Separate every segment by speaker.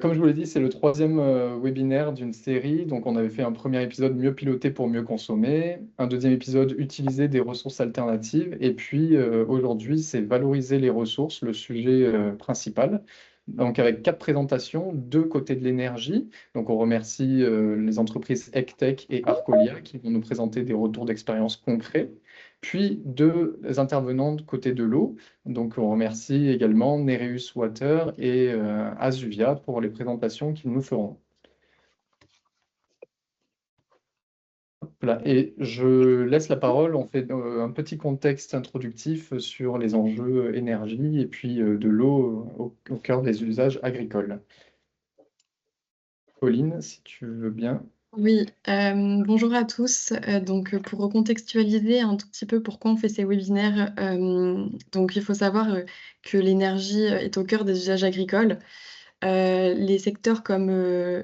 Speaker 1: Comme je vous l'ai dit, c'est le troisième webinaire d'une série. Donc, on avait fait un premier épisode mieux piloter pour mieux consommer, un deuxième épisode utiliser des ressources alternatives, et puis aujourd'hui, c'est valoriser les ressources, le sujet principal. Donc, avec quatre présentations, deux côtés de l'énergie. Donc, on remercie les entreprises ECTech et Arcolia qui vont nous présenter des retours d'expérience concrets. Puis deux intervenantes côté de l'eau. Donc, on remercie également Nereus Water et Asuvia pour les présentations qu'ils nous feront. Voilà. Et je laisse la parole, on fait un petit contexte introductif sur les enjeux énergie et puis de l'eau au cœur des usages agricoles. Pauline, si tu veux bien.
Speaker 2: Oui, bonjour à tous. Pour recontextualiser un tout petit peu pourquoi on fait ces webinaires, il faut savoir que l'énergie est au cœur des usages agricoles. Les secteurs comme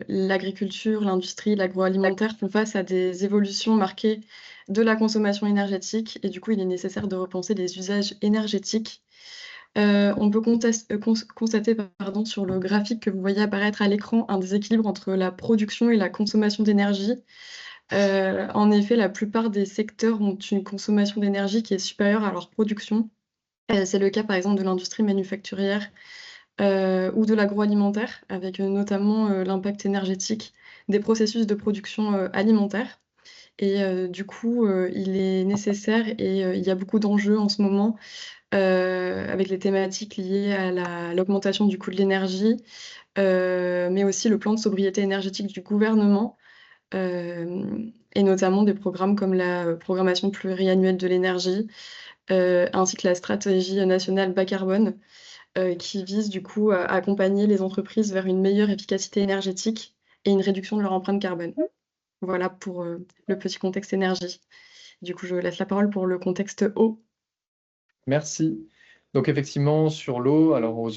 Speaker 2: l'agriculture, l'industrie, l'agroalimentaire font face à des évolutions marquées de la consommation énergétique et du coup, il est nécessaire de repenser les usages énergétiques. On peut constater pardon, sur le graphique que vous voyez apparaître à l'écran un déséquilibre entre la production et la consommation d'énergie. En effet, la plupart des secteurs ont une consommation d'énergie qui est supérieure à leur production. C'est le cas, par exemple, de l'industrie manufacturière, ou de l'agroalimentaire, avec, notamment, l'impact énergétique des processus de production, alimentaire il est nécessaire il y a beaucoup d'enjeux en ce moment, avec les thématiques liées à l'augmentation du coût de l'énergie, mais aussi le plan de sobriété énergétique du gouvernement. Et notamment des programmes comme la, programmation pluriannuelle de l'énergie, ainsi que la stratégie nationale bas carbone, qui vise du coup à accompagner les entreprises vers une meilleure efficacité énergétique et une réduction de leur empreinte carbone. Voilà pour, le petit contexte énergie. Du coup, je laisse la parole pour le contexte eau.
Speaker 1: Merci. Donc effectivement, sur l'eau, alors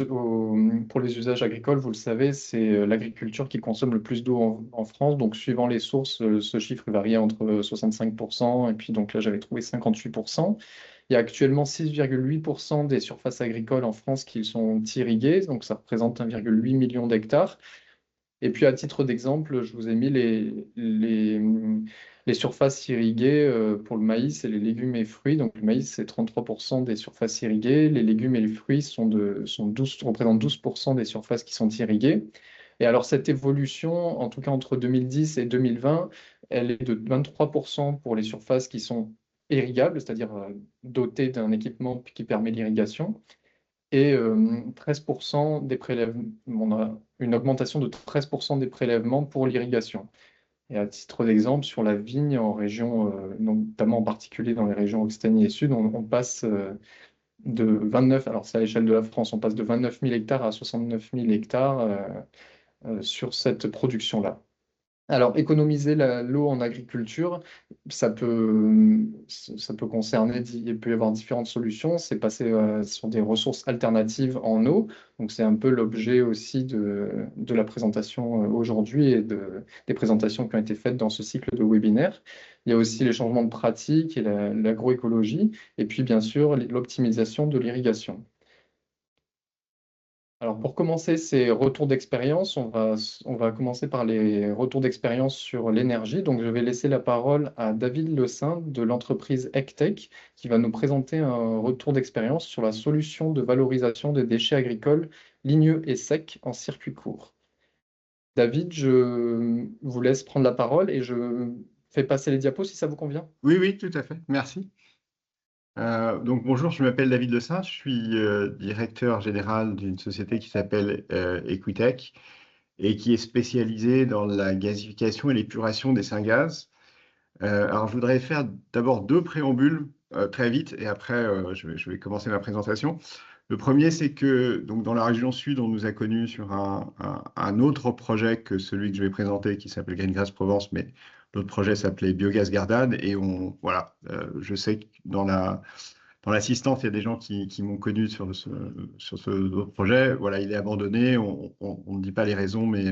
Speaker 1: pour les usages agricoles, vous le savez, c'est l'agriculture qui consomme le plus d'eau en France. Donc suivant les sources, ce chiffre varie entre 65% et puis donc là j'avais trouvé 58%. Il y a actuellement 6,8% des surfaces agricoles en France qui sont irriguées, donc ça représente 1,8 million d'hectares. Et puis, à titre d'exemple, je vous ai mis les surfaces irriguées pour le maïs et les légumes et fruits. Donc, le maïs, c'est 33% des surfaces irriguées. Les légumes et les fruits représentent 12% des surfaces qui sont irriguées. Et alors, cette évolution, en tout cas entre 2010 et 2020, elle est de 23% pour les surfaces qui sont irrigables, c'est-à-dire dotées d'un équipement qui permet l'irrigation et 13% des prélèvements, on a une augmentation de 13% des prélèvements pour l'irrigation. Et à titre d'exemple, sur la vigne en région, notamment en particulier dans les régions Occitanie et Sud, on passe de 29, alors c'est à l'échelle de la France, on passe de 29 000 hectares à 69 000 hectares sur cette production-là. Alors, économiser l'eau en agriculture, ça peut concerner, il peut y avoir différentes solutions. C'est passer sur des ressources alternatives en eau. Donc, c'est un peu l'objet aussi de la présentation aujourd'hui et des présentations qui ont été faites dans ce cycle de webinaire. Il y a aussi les changements de pratiques et l'agroécologie, et puis bien sûr l'optimisation de l'irrigation. Alors pour commencer ces retours d'expérience, on va commencer par les retours d'expérience sur l'énergie. Donc je vais laisser la parole à David Le Saint de l'entreprise ECTech qui va nous présenter un retour d'expérience sur la solution de valorisation des déchets agricoles ligneux et secs en circuit court. David, je vous laisse prendre la parole et je fais passer les diapos si ça vous convient.
Speaker 3: Oui, oui, tout à fait. Merci. Bonjour, je m'appelle David Lessin, je suis directeur général d'une société qui s'appelle Equitech et qui est spécialisée dans la gasification et l'épuration des syngaz. Alors, je voudrais faire d'abord deux préambules très vite et après, je vais commencer ma présentation. Le premier, c'est que donc, dans la région sud, on nous a connus sur un autre projet que celui que je vais présenter qui s'appelle Greengrass Provence, mais l'autre projet s'appelait Biogaz Gardanne. Et voilà, je sais que dans l'assistance, il y a des gens qui m'ont connu sur ce autre projet. Voilà, il est abandonné, on ne dit pas les raisons, mais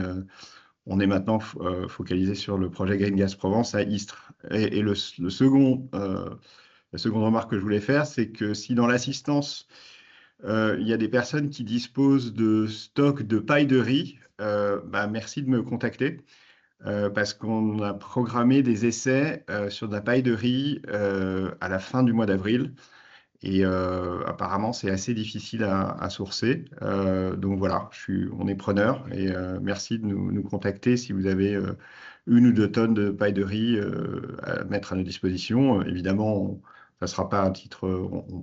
Speaker 3: on est maintenant focalisé sur le projet Green Gas Provence à Istres. Et la seconde remarque que je voulais faire, c'est que si dans l'assistance, il y a des personnes qui disposent de stocks de paille de riz, merci de me contacter. Parce qu'on a programmé des essais sur de la paille de riz à la fin du mois d'avril. Et apparemment, c'est assez difficile à sourcer. Donc voilà, on est preneur. Et merci de nous contacter si vous avez 1 ou 2 tonnes de paille de riz à mettre à nos dispositions. Évidemment, ça ne sera pas à titre,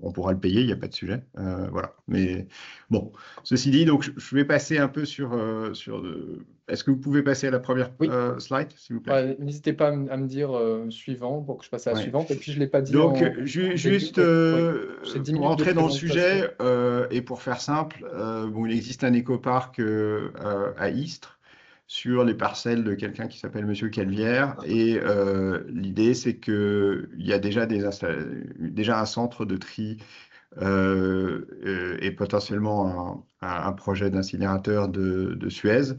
Speaker 3: on pourra le payer, il n'y a pas de sujet. Voilà. Mais bon, ceci dit, donc je vais passer un peu sur. Est-ce que vous pouvez passer à la première
Speaker 1: Oui.
Speaker 3: slide, s'il vous plaît?
Speaker 1: Ouais, n'hésitez pas à me dire suivant pour que je passe à la
Speaker 3: Ouais.
Speaker 1: suivante. Et puis, je ne l'ai pas dit
Speaker 3: Donc,
Speaker 1: en
Speaker 3: juste
Speaker 1: début, mais oui, j'ai 10
Speaker 3: pour
Speaker 1: minutes de
Speaker 3: entrer dans le
Speaker 1: présentation.
Speaker 3: sujet et pour faire simple, bon, il existe un écoparc à Istres sur les parcelles de quelqu'un qui s'appelle Monsieur Calvière. Et l'idée, c'est qu'il y a déjà un centre de tri et potentiellement un projet d'incinérateur de Suez.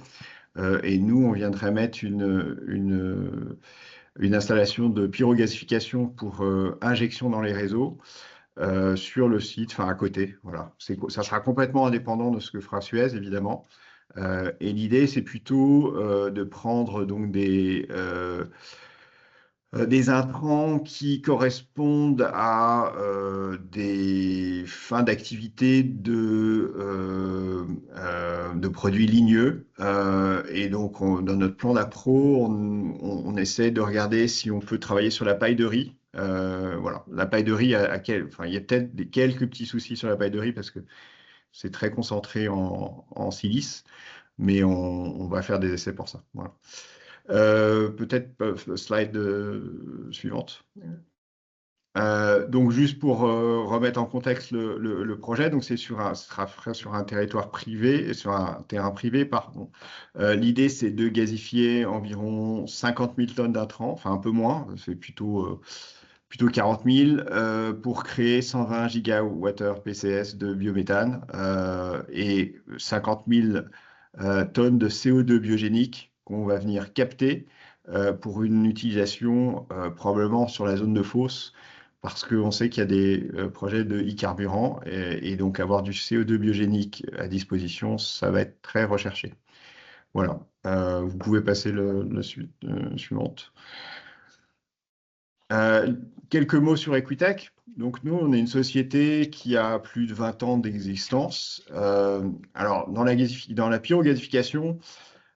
Speaker 3: Et nous, on viendrait mettre une installation de pyrogasification pour injection dans les réseaux sur le site, enfin à côté. Voilà. Ça sera complètement indépendant de ce que fera Suez, évidemment. Et l'idée, c'est plutôt de prendre donc des intrants qui correspondent à des fins d'activité de produits ligneux. Et donc, dans notre plan d'appro, on essaie de regarder si on peut travailler sur la paille de riz. Voilà, la paille de riz, enfin, il y a peut-être quelques petits soucis sur la paille de riz parce que c'est très concentré en silice, mais on va faire des essais pour ça. Voilà. Peut-être slide suivante. Donc juste pour remettre en contexte le projet, donc ce sera fait sur un territoire privé, sur un terrain privé, pardon. L'idée, c'est de gazifier environ 50 000 tonnes d'intrants, enfin un peu moins, c'est plutôt 40 000, pour créer 120 gigawattheures PCS de biométhane et 50 000 tonnes de CO2 biogénique qu'on va venir capter pour une utilisation probablement sur la zone de fosse, parce qu'on sait qu'il y a des projets de e-carburant et donc avoir du CO2 biogénique à disposition, ça va être très recherché. Voilà. Vous pouvez passer la suivante. Quelques mots sur Equitech. Donc nous, on est une société qui a plus de 20 ans d'existence. Alors, dans la pyrogasification,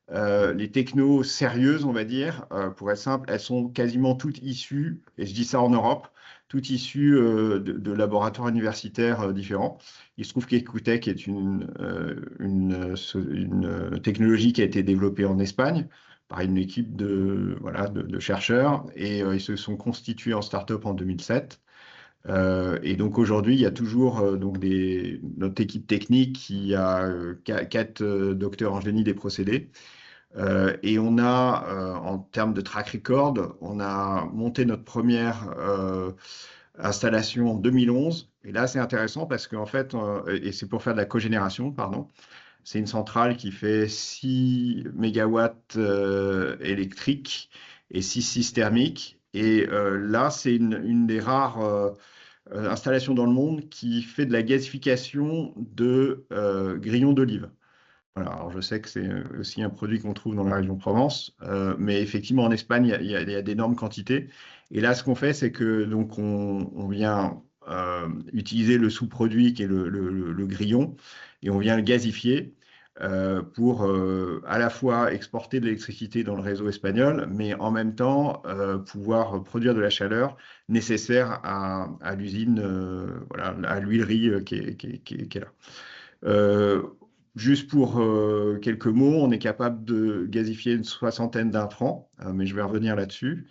Speaker 3: les technos sérieuses, on va dire, pour être simple, elles sont quasiment toutes issues, et je dis ça en Europe, toutes issues de laboratoires universitaires différents. Il se trouve qu'Equitech est une technologie qui a été développée en Espagne par une équipe de chercheurs, et ils se sont constitués en start-up en 2007. Et donc aujourd'hui, il y a toujours notre équipe technique qui a 4 docteurs en génie des procédés. Et on a, en termes de track record, on a monté notre première installation en 2011. Et là, c'est intéressant parce qu'en fait, et c'est pour faire de la cogénération, pardon, c'est une centrale qui fait 6 mégawatts électriques et 6 thermiques. Et là, c'est une des rares installations dans le monde qui fait de la gasification de grillons d'olive. Voilà, alors je sais que c'est aussi un produit qu'on trouve dans la région Provence, mais effectivement en Espagne, il y a d'énormes quantités. Et là, ce qu'on fait, c'est que donc on vient utiliser le sous-produit qui est le grillon, et on vient le gazifier pour à la fois exporter de l'électricité dans le réseau espagnol, mais en même temps pouvoir produire de la chaleur nécessaire à l'usine, à l'huilerie qui est là. Juste pour quelques mots, on est capable de gazifier une 60aine d'intrants, mais je vais revenir là-dessus.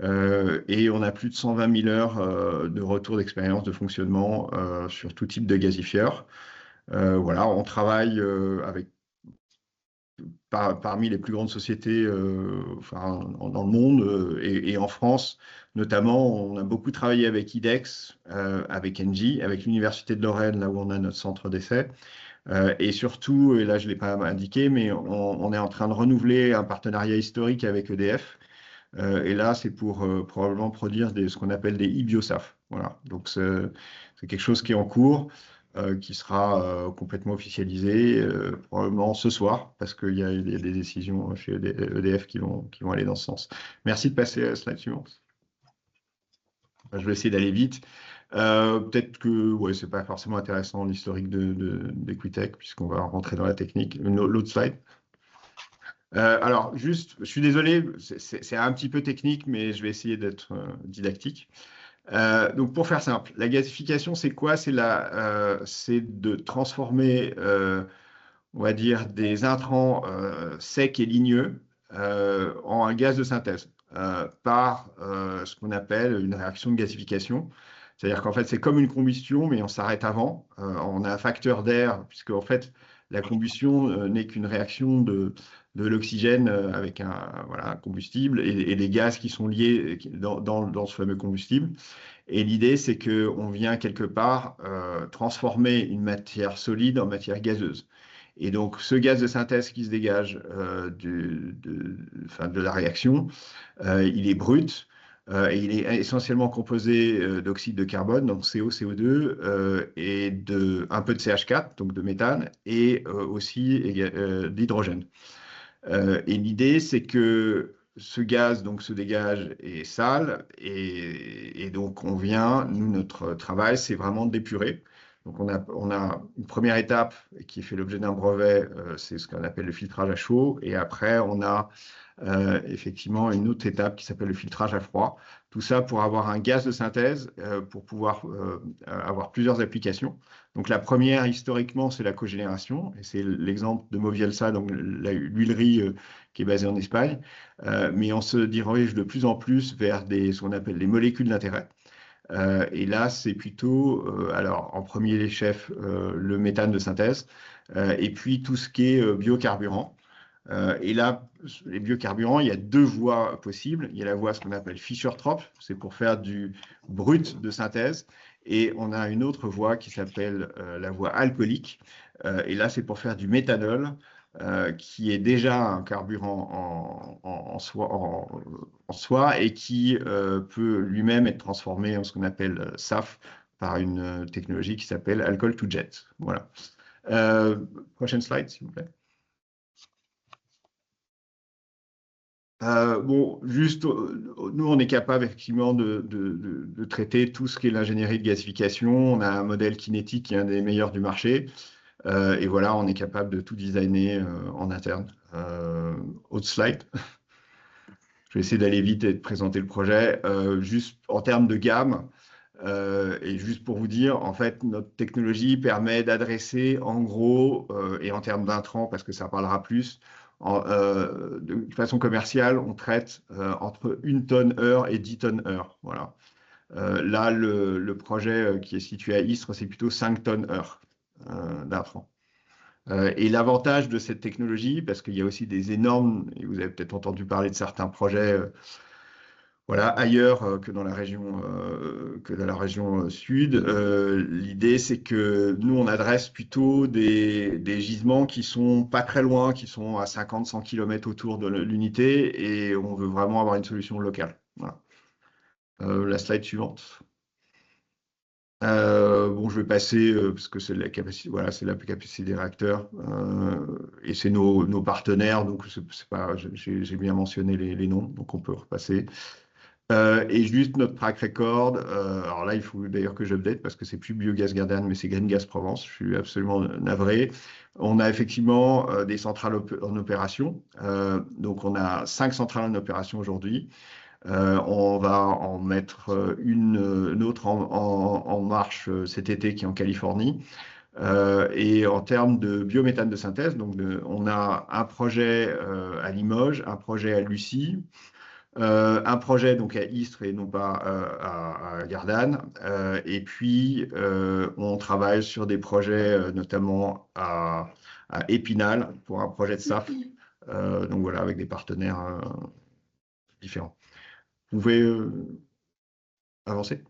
Speaker 3: Et on a plus de 120 000 heures de retour d'expérience de fonctionnement sur tout type de gazifieur. Voilà, on travaille parmi les plus grandes sociétés dans le monde et en France, notamment, on a beaucoup travaillé avec IDEX, avec Engie, avec l'Université de Lorraine, là où on a notre centre d'essai. Et surtout, et là je ne l'ai pas indiqué, mais on est en train de renouveler un partenariat historique avec EDF. Et là, c'est pour probablement produire ce qu'on appelle des e-biosaf. Voilà, donc c'est quelque chose qui est en cours. qui sera complètement officialisé probablement ce soir, parce qu'il y a des décisions chez EDF qui vont aller dans ce sens. Merci de passer à la slide suivante. Je vais essayer d'aller vite. Peut-être que ouais, ce n'est pas forcément intéressant l'historique d'Equitech, puisqu'on va rentrer dans la technique. L'autre slide. Alors, juste, je suis désolé, c'est un petit peu technique, mais je vais essayer d'être didactique. Donc, pour faire simple, la gasification, c'est quoi? C'est de transformer, on va dire, des intrants secs et ligneux en un gaz de synthèse par ce qu'on appelle une réaction de gasification. C'est-à-dire qu'en fait, c'est comme une combustion, mais on s'arrête avant. On a un facteur d'air, puisque en fait, la combustion n'est qu'une réaction de l'oxygène avec un combustible et les gaz qui sont liés dans ce fameux combustible. Et l'idée, c'est qu'on vient quelque part transformer une matière solide en matière gazeuse. Et donc, ce gaz de synthèse qui se dégage de la réaction, il est brut et il est essentiellement composé d'oxyde de carbone, donc CO, CO2, et un peu de CH4, donc de méthane, et aussi d'hydrogène. Et l'idée, c'est que ce gaz donc, se dégage et est sale, et donc notre travail, c'est vraiment d'épurer. Donc on a une première étape qui fait l'objet d'un brevet, c'est ce qu'on appelle le filtrage à chaud, et après on a effectivement une autre étape qui s'appelle le filtrage à froid. Tout ça pour avoir un gaz de synthèse, pour pouvoir avoir plusieurs applications. Donc la première, historiquement, c'est la cogénération, et c'est l'exemple de Movielsa, donc l'huilerie qui est basée en Espagne. Mais on se dirige de plus en plus vers ce qu'on appelle les molécules d'intérêt. Et là, c'est plutôt, alors en premier chef, le méthane de synthèse, et puis tout ce qui est biocarburant. Et là, les biocarburants, il y a deux voies possibles. Il y a la voie, ce qu'on appelle Fischer-Tropsch, c'est pour faire du brut de synthèse. Et on a une autre voie qui s'appelle la voie alcoolique. Et là, c'est pour faire du méthanol, qui est déjà un carburant en soi et qui peut lui-même être transformé en ce qu'on appelle SAF par une technologie qui s'appelle alcool to jet. Voilà. Prochaine slide, s'il vous plaît. Bon, juste, nous, on est capable effectivement de traiter tout ce qui est l'ingénierie de gasification. On a un modèle kinétique qui est un des meilleurs du marché. Et voilà, on est capable de tout designer en interne. Autre slide. Je vais essayer d'aller vite et de présenter le projet. Juste en termes de gamme, et juste pour vous dire, en fait, notre technologie permet d'adresser en gros, et en termes d'intrants, parce que ça parlera plus, de façon commerciale, on traite entre 1 tonne heure et 10 tonnes heure. Voilà. Là, le projet qui est situé à Istres, c'est plutôt 5 tonnes heure d'intrants. Et l'avantage de cette technologie, parce qu'il y a aussi des énormes, et vous avez peut-être entendu parler de certains projets voilà, ailleurs que dans la région, sud, l'idée c'est que nous on adresse plutôt des gisements qui sont pas très loin, qui sont à 50-100 km autour de l'unité, et on veut vraiment avoir une solution locale. Voilà. La slide suivante. Bon, je vais passer parce que c'est la capacité, voilà, c'est la capacité des réacteurs et c'est nos partenaires, donc c'est pas, j'ai bien mentionné les noms, donc on peut repasser. Et juste notre track record, alors là il faut d'ailleurs que j'update parce que c'est plus Biogas Gardanne mais c'est Green Gas Provence, je suis absolument navré. On a effectivement des centrales en opération, donc on a 5 centrales en opération aujourd'hui. On va en mettre une autre en marche cet été qui est en Californie. Et en termes de biométhane de synthèse, donc on a un projet à Limoges, un projet à Lucie, un projet donc à Istres et non pas à Gardanne. Et puis, on travaille sur des projets notamment à Épinal pour un projet de SAF. Donc voilà, avec des partenaires différents. Vous pouvez avancer.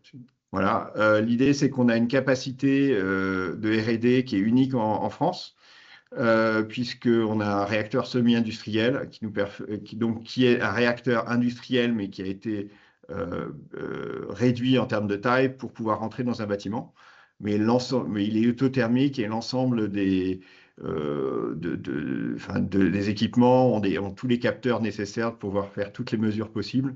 Speaker 3: Voilà. L'idée, c'est qu'on a une capacité de R&D qui est unique en France. Puisqu'on a un réacteur semi-industriel qui est un réacteur industriel, mais qui a été réduit en termes de taille pour pouvoir rentrer dans un bâtiment. mais il est autothermique et l'ensemble des des équipements ont tous les capteurs nécessaires pour pouvoir faire toutes les mesures possibles.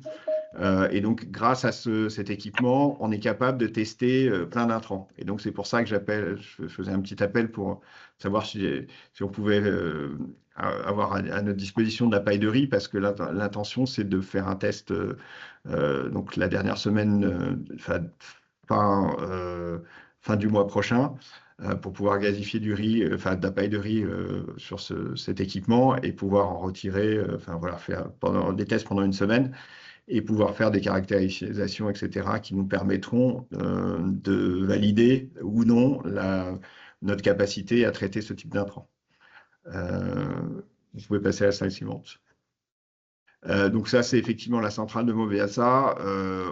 Speaker 3: Et donc, grâce à cet équipement, on est capable de tester plein d'intrants. Et donc, c'est pour ça que je faisais un petit appel pour savoir si on pouvait avoir à notre disposition de la paille de riz, parce que l'intention, c'est de faire un test donc la dernière semaine, fin du mois prochain, pour pouvoir gazifier du riz, de la paille de riz sur cet équipement et pouvoir en retirer, faire des tests pendant une semaine et pouvoir faire des caractérisations, etc., qui nous permettront de valider ou non notre capacité à traiter ce type d'intrant. Vous pouvez passer à la slide suivante. Donc ça, c'est effectivement la centrale de Moveasa.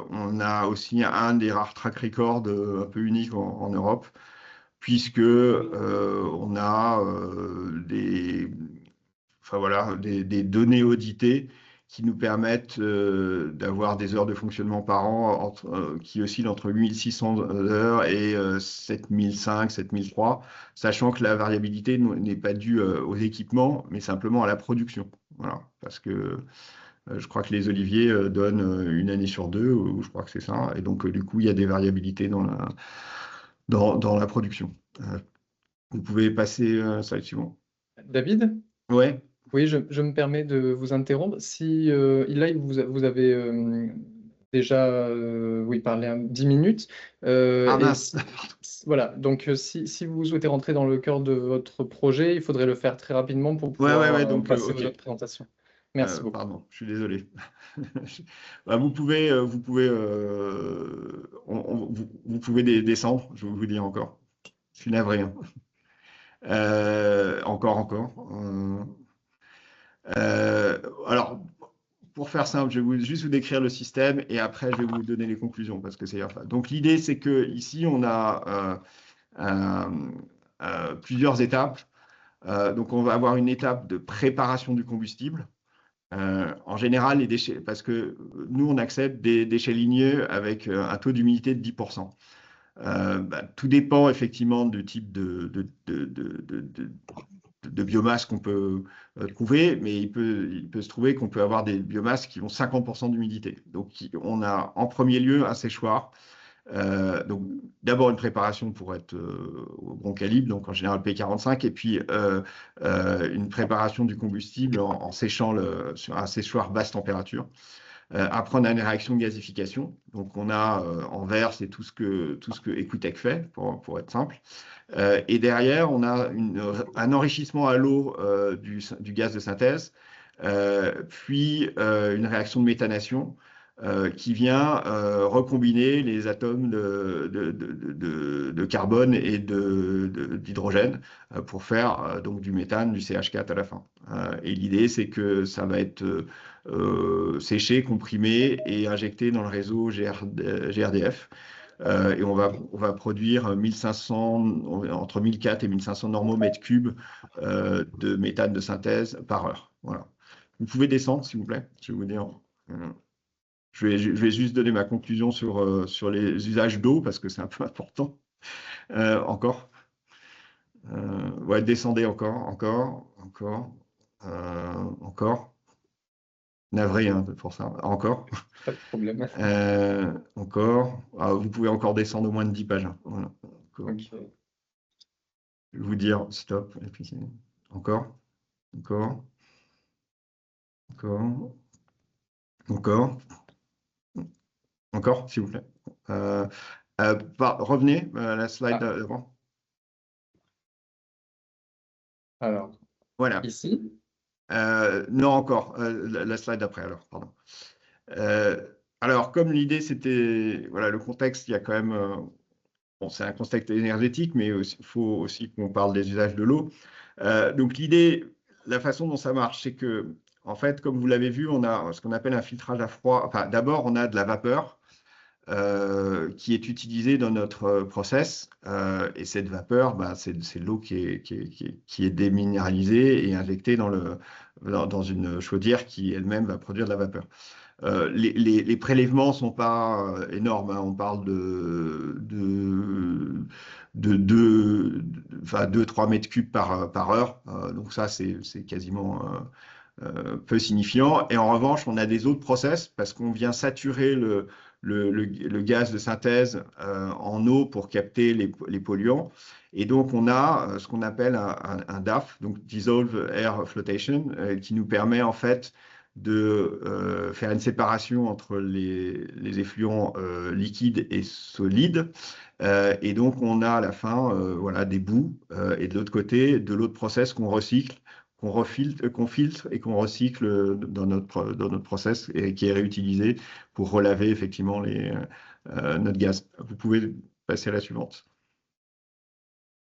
Speaker 3: On a aussi un des rares track records un peu uniques en Europe, puisque on a des données auditées qui nous permettent d'avoir des heures de fonctionnement par an qui oscillent entre 8600 heures et 7005, 7003, sachant que la variabilité n'est pas due aux équipements, mais simplement à la production. Voilà, parce que je crois que les oliviers donnent une année sur deux, ou je crois que c'est ça, et donc du coup, il y a des variabilités dans la production. Vous pouvez passer à slide suivant.
Speaker 1: David?
Speaker 3: Ouais.
Speaker 1: Oui, je me permets de vous interrompre. Si là, vous avez déjà parlé 10 minutes. Voilà, donc si vous souhaitez rentrer dans le cœur de votre projet, il faudrait le faire très rapidement pour pouvoir
Speaker 3: donc,
Speaker 1: passer aux autres présentations. Merci beaucoup.
Speaker 3: Pardon, je suis désolé. Vous pouvez descendre, je vous dis encore. Je suis navré. Hein. Encore. Alors, pour faire simple, je vais juste vous décrire le système et après, je vais vous donner les conclusions parce que c'est... Donc, l'idée, c'est que ici, on a plusieurs étapes. Donc, on va avoir une étape de préparation du combustible. En général, les déchets, parce que nous, on accepte des déchets ligneux avec un taux d'humidité de 10%. Tout dépend effectivement du type de biomasse qu'on peut trouver, mais il peut se trouver qu'on peut avoir des biomasses qui ont 50% d'humidité. Donc, on a en premier lieu un séchoir. Donc, d'abord une préparation pour être au bon calibre, donc en général P45, et puis une préparation du combustible en séchant sur un séchoir basse température. Après, on a une réaction de gasification. Donc, on a en vert, c'est tout ce que Equitech fait, pour être simple. Et derrière, on a un enrichissement à l'eau du gaz de synthèse, puis une réaction de méthanation qui vient recombiner les atomes de carbone et d'hydrogène pour faire donc du méthane, du CH4 à la fin. Et l'idée, c'est que ça va être séché, comprimé et injecté dans le réseau GRDF. Et on va produire entre 1004 et 1500 normomètres cubes de méthane de synthèse par heure. Voilà. Vous pouvez descendre, s'il vous plaît. Je vais vous dire. Je vais juste donner ma conclusion sur les usages d'eau parce que c'est un peu important. Encore. Descendez encore. Navré pour ça. Encore.
Speaker 1: Pas de problème.
Speaker 3: Encore. Vous pouvez encore descendre au moins de 10 pages. Voilà. Okay. Je vais vous dire stop. Et puis encore. Encore, s'il vous plaît. Revenez à la slide d'avant.
Speaker 1: Alors,
Speaker 3: voilà.
Speaker 1: Ici
Speaker 3: non, encore. La slide d'après, alors, pardon. Alors, comme l'idée, c'était... Voilà, le contexte, il y a quand même... c'est un contexte énergétique, mais il faut aussi qu'on parle des usages de l'eau. Donc, l'idée, la façon dont ça marche, c'est que, en fait, comme vous l'avez vu, on a ce qu'on appelle un filtrage à froid. Enfin, d'abord, on a de la vapeur. qui est utilisée dans notre process. Et cette vapeur, c'est de l'eau qui est déminéralisée et injectée dans une chaudière qui elle-même va produire de la vapeur. Les prélèvements ne sont pas énormes, hein. On parle de 2-3 mètres cubes par heure. Donc ça, c'est quasiment peu signifiant. Et en revanche, on a des autres process parce qu'on vient saturer le gaz de synthèse en eau pour capter les polluants. Et donc, on a ce qu'on appelle un DAF, donc Dissolved Air Flotation, qui nous permet en fait de faire une séparation entre les effluents liquides et solides. Et donc, on a à la fin voilà, des bouts. Et de l'autre côté, de l'autre process qu'on recycle, qu'on filtre et qu'on recycle dans notre process et qui est réutilisé pour relaver effectivement notre gaz. Vous pouvez passer à la suivante.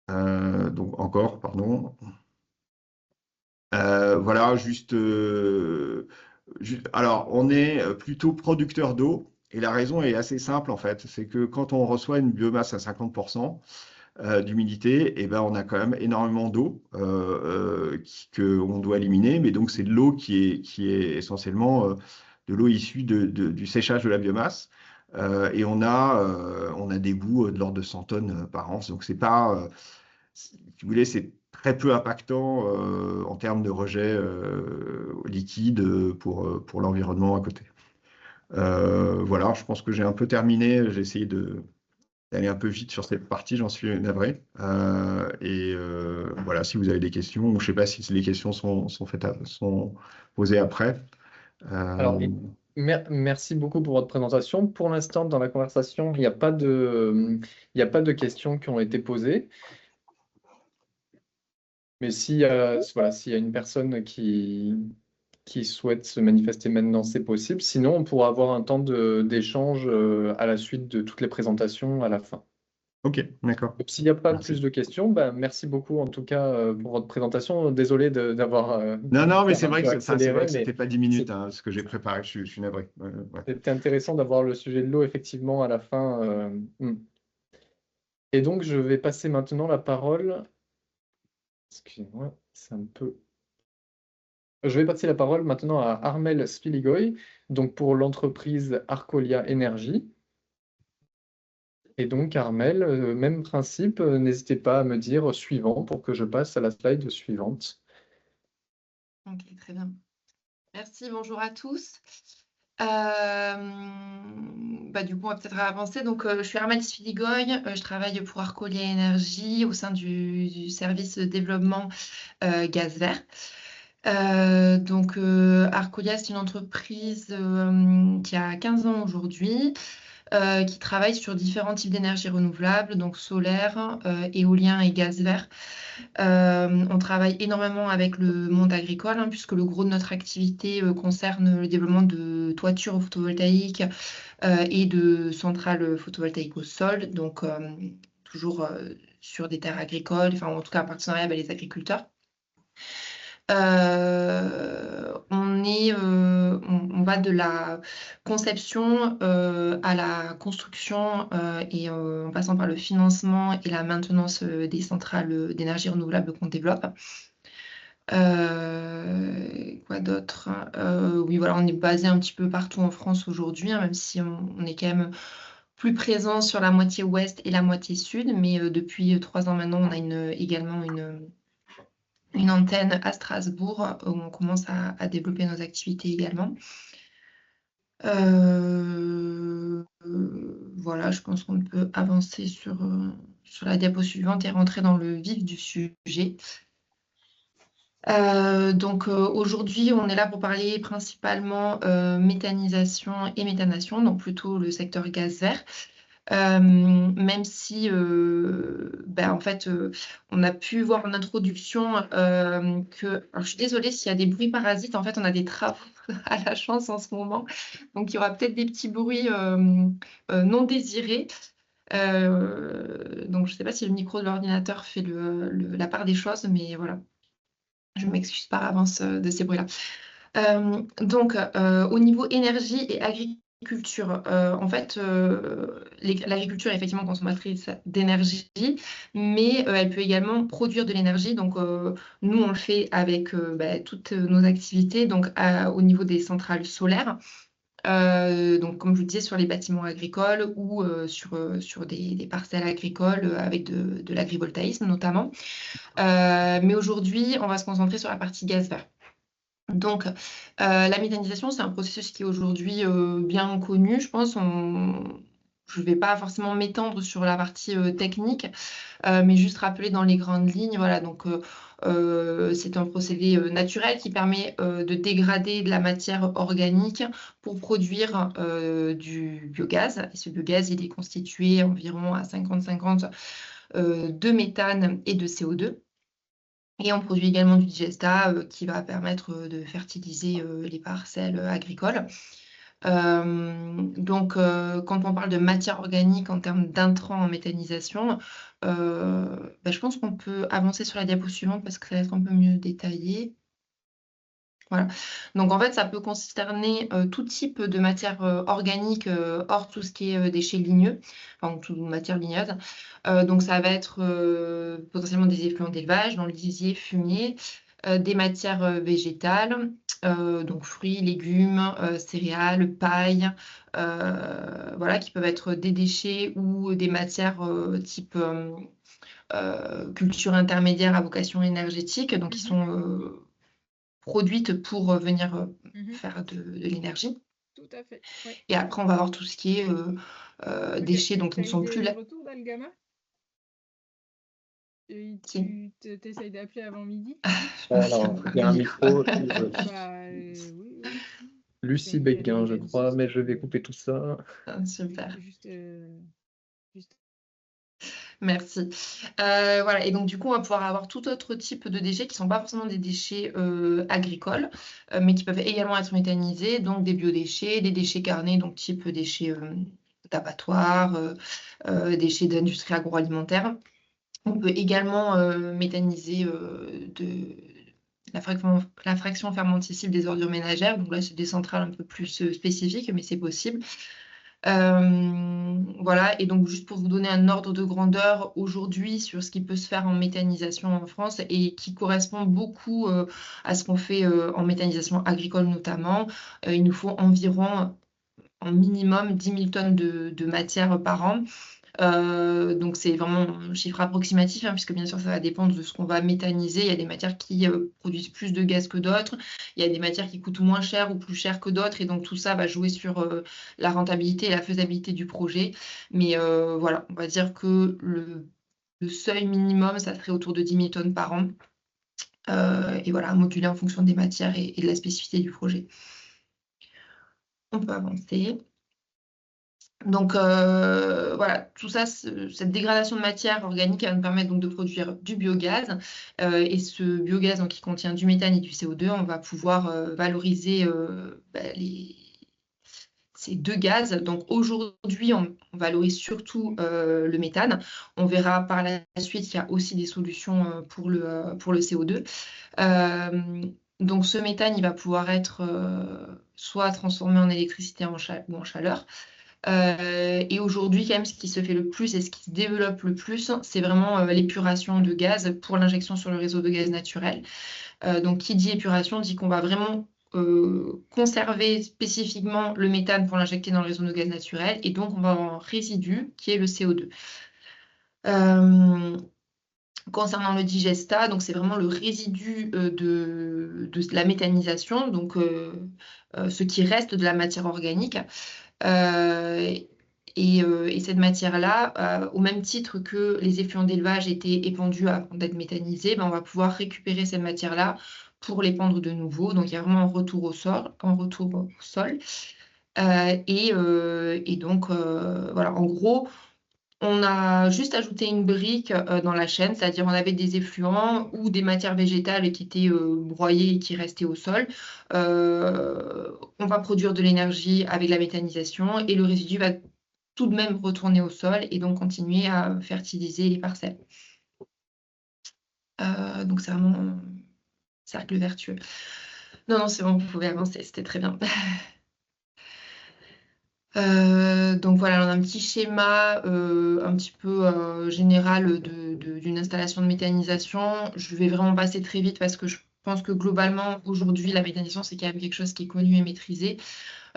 Speaker 3: Donc encore, pardon. Voilà, alors, on est plutôt producteur d'eau et la raison est assez simple en fait. C'est que quand on reçoit une biomasse à 50% d'humidité, eh ben, on a quand même énormément d'eau qu'on doit éliminer. Mais donc, c'est de l'eau qui est essentiellement de l'eau issue du séchage de la biomasse. Et on a des bouts de l'ordre de 100 tonnes par an. Donc, c'est pas, si vous voulez, c'est très peu impactant en termes de rejet liquide pour l'environnement à côté. Voilà, je pense que j'ai un peu terminé. J'ai essayé d'aller un peu vite sur cette partie, j'en suis navré. Voilà, si vous avez des questions, ou je ne sais pas si les questions sont posées après.
Speaker 1: Alors, merci beaucoup pour votre présentation. Pour l'instant, dans la conversation, il n'y a pas de questions qui ont été posées. Mais s'il y a une personne qui souhaite se manifester maintenant, c'est possible. Sinon, on pourra avoir un temps d'échange à la suite de toutes les présentations à la fin.
Speaker 3: Ok, d'accord.
Speaker 1: Donc, s'il n'y a pas
Speaker 3: Merci.
Speaker 1: plus de questions, merci beaucoup en tout cas pour votre présentation. Désolé d'avoir
Speaker 3: Non, mais c'est
Speaker 1: un
Speaker 3: vrai
Speaker 1: peu
Speaker 3: que
Speaker 1: accéléré, mais
Speaker 3: c'était pas 10 minutes ce que j'ai préparé. Je suis navré. Ouais.
Speaker 1: c'était intéressant d'avoir le sujet de l'eau effectivement à la fin. Et donc, je vais passer maintenant la parole. Excusez-moi, c'est un peu. Je vais passer la parole maintenant à Armel Spiligoy, donc pour l'entreprise Arcolia Energy. Et donc, Armel, même principe, n'hésitez pas à me dire suivant pour que je passe à la slide suivante.
Speaker 2: Ok, très bien. Merci, bonjour à tous. Du coup, on va peut-être avancer. Donc, je suis Armel Spiligoy, je travaille pour Arcolia Energy au sein du service de développement gaz vert. Arcolia, c'est une entreprise qui a 15 ans aujourd'hui, qui travaille sur différents types d'énergie renouvelable, donc solaire, éolien et gaz vert. On travaille énormément avec le monde agricole, puisque le gros de notre activité concerne le développement de toitures photovoltaïques et de centrales photovoltaïques au sol, donc toujours sur des terres agricoles, enfin en tout cas en partenariat avec les agriculteurs. On va de la conception à la construction et en passant par le financement et la maintenance des centrales d'énergie renouvelable qu'on développe. Quoi d'autre? Oui, voilà, on est basé un petit peu partout en France aujourd'hui, même si on est quand même plus présent sur la moitié ouest et la moitié sud, mais depuis 3 ans maintenant, on a également une antenne à Strasbourg où on commence à développer nos activités également. Voilà, je pense qu'on peut avancer sur la diapo suivante et rentrer dans le vif du sujet. Aujourd'hui, on est là pour parler principalement méthanisation et méthanation, donc plutôt le secteur gaz vert. Même si en fait on a pu voir en introduction que... Alors je suis désolée s'il y a des bruits parasites, en fait on a des travaux à la chance en ce moment, donc il y aura peut-être des petits bruits non désirés. Donc je ne sais pas si le micro de l'ordinateur fait la part des choses, mais voilà, je m'excuse par avance de ces bruits-là. Au niveau énergie et agriculture,
Speaker 4: l'agriculture, en fait, l'agriculture est effectivement consommatrice d'énergie, mais elle peut également produire de l'énergie. Donc, nous, on le fait avec toutes nos activités, donc au niveau des centrales solaires. Donc, comme je vous disais, sur les bâtiments agricoles ou sur des parcelles agricoles avec de l'agrivoltaïsme notamment. Mais aujourd'hui, on va se concentrer sur la partie gaz vert. Donc, la méthanisation, c'est un processus qui est aujourd'hui bien connu, je pense. Je ne vais pas forcément m'étendre sur la partie technique, mais juste rappeler dans les grandes lignes. Voilà, donc c'est un procédé naturel qui permet de dégrader de la matière organique pour produire du biogaz. Et ce biogaz, il est constitué environ à 50-50 de méthane et de CO2. Et on produit également du digesta qui va permettre de fertiliser les parcelles agricoles. Donc, quand on parle de matière organique en termes d'intrants en méthanisation, je pense qu'on peut avancer sur la diapo suivante parce que ça va être un peu mieux détaillé. Voilà. Donc, en fait, ça peut concerner tout type de matière organique hors tout ce qui est déchets ligneux, enfin, toute matière ligneuse. Donc, ça va être potentiellement des effluents d'élevage, dans le lisier, fumier, des matières végétales, donc fruits, légumes, céréales, paille, voilà, qui peuvent être des déchets ou des matières type culture intermédiaire à vocation énergétique, donc qui sont produites pour venir faire de l'énergie.
Speaker 5: Tout à fait. Ouais.
Speaker 4: Et après, on va avoir tout ce qui est déchets, donc qui ne sont plus là.
Speaker 5: Retour d'Algama. Tu t'essayes d'appeler avant midi.
Speaker 1: Alors, il y a un micro.
Speaker 5: Oui.
Speaker 1: Lucie Béguin, je crois, mais je vais couper tout ça.
Speaker 4: Super.
Speaker 5: Juste...
Speaker 4: Merci. Voilà, et donc du coup, on va pouvoir avoir tout autre type de déchets qui ne sont pas forcément des déchets agricoles, mais qui peuvent également être méthanisés, donc des biodéchets, des déchets carnés, donc type déchets d'abattoirs, déchets d'industrie agroalimentaire. On peut également méthaniser la fraction fermentescible des ordures ménagères. Donc là, c'est des centrales un peu plus spécifiques, mais c'est possible. Voilà, et donc juste pour vous donner un ordre de grandeur aujourd'hui sur ce qui peut se faire en méthanisation en France et qui correspond beaucoup à ce qu'on fait en méthanisation agricole notamment, il nous faut environ en minimum 10 000 tonnes de matière par an. Donc c'est vraiment un chiffre approximatif, puisque bien sûr ça va dépendre de ce qu'on va méthaniser. Il y a des matières qui produisent plus de gaz que d'autres, il y a des matières qui coûtent moins cher ou plus cher que d'autres, et donc tout ça va jouer sur la rentabilité et la faisabilité du projet. Mais voilà, on va dire que le seuil minimum, ça serait autour de 10 000 tonnes par an. Et voilà, moduler en fonction des matières et de la spécificité du projet. On peut avancer. Donc voilà, tout ça, cette dégradation de matière organique, elle va nous permettre donc de produire du biogaz. Et ce biogaz donc, qui contient du méthane et du CO2, on va pouvoir valoriser ces deux gaz. Donc aujourd'hui, on valorise surtout le méthane. On verra par la suite qu'il y a aussi des solutions pour le CO2. Donc ce méthane, il va pouvoir être soit transformé en électricité ou en chaleur. Et aujourd'hui, quand même, ce qui se fait le plus et ce qui se développe le plus, c'est vraiment l'épuration de gaz pour l'injection sur le réseau de gaz naturel. Donc, qui dit épuration dit qu'on va vraiment conserver spécifiquement le méthane pour l'injecter dans le réseau de gaz naturel, et donc on va avoir un résidu qui est le CO2. Concernant le digesta, donc c'est vraiment le résidu de la méthanisation, donc ce qui reste de la matière organique. Et cette matière-là, au même titre que les effluents d'élevage étaient épandus avant d'être méthanisés, on va pouvoir récupérer cette matière-là pour l'épandre de nouveau. Donc, il y a vraiment un retour au sol. Et donc, voilà, en gros, on a juste ajouté une brique dans la chaîne, c'est-à-dire on avait des effluents ou des matières végétales qui étaient broyées et qui restaient au sol. On va produire de l'énergie avec la méthanisation et le résidu va tout de même retourner au sol et donc continuer à fertiliser les parcelles. Donc c'est vraiment un cercle vertueux. Non, c'est bon, vous pouvez avancer, c'était très bien. Donc voilà, on a un petit schéma un petit peu général d'une installation de méthanisation. Je vais vraiment passer très vite parce que je pense que globalement, aujourd'hui, la méthanisation, c'est quand même quelque chose qui est connu et maîtrisé.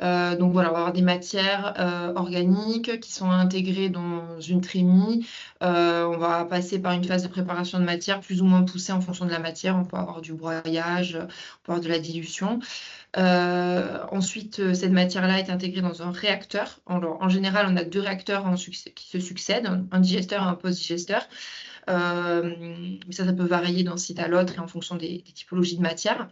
Speaker 4: Donc voilà, on va avoir des matières organiques qui sont intégrées dans une trémie. On va passer par une phase de préparation de matière plus ou moins poussée en fonction de la matière. On peut avoir du broyage, on peut avoir de la dilution. Ensuite, cette matière-là est intégrée dans un réacteur. En général, on a 2 réacteurs qui se succèdent, un digesteur et un post-digesteur. Mais ça peut varier d'un site à l'autre et en fonction des typologies de matière.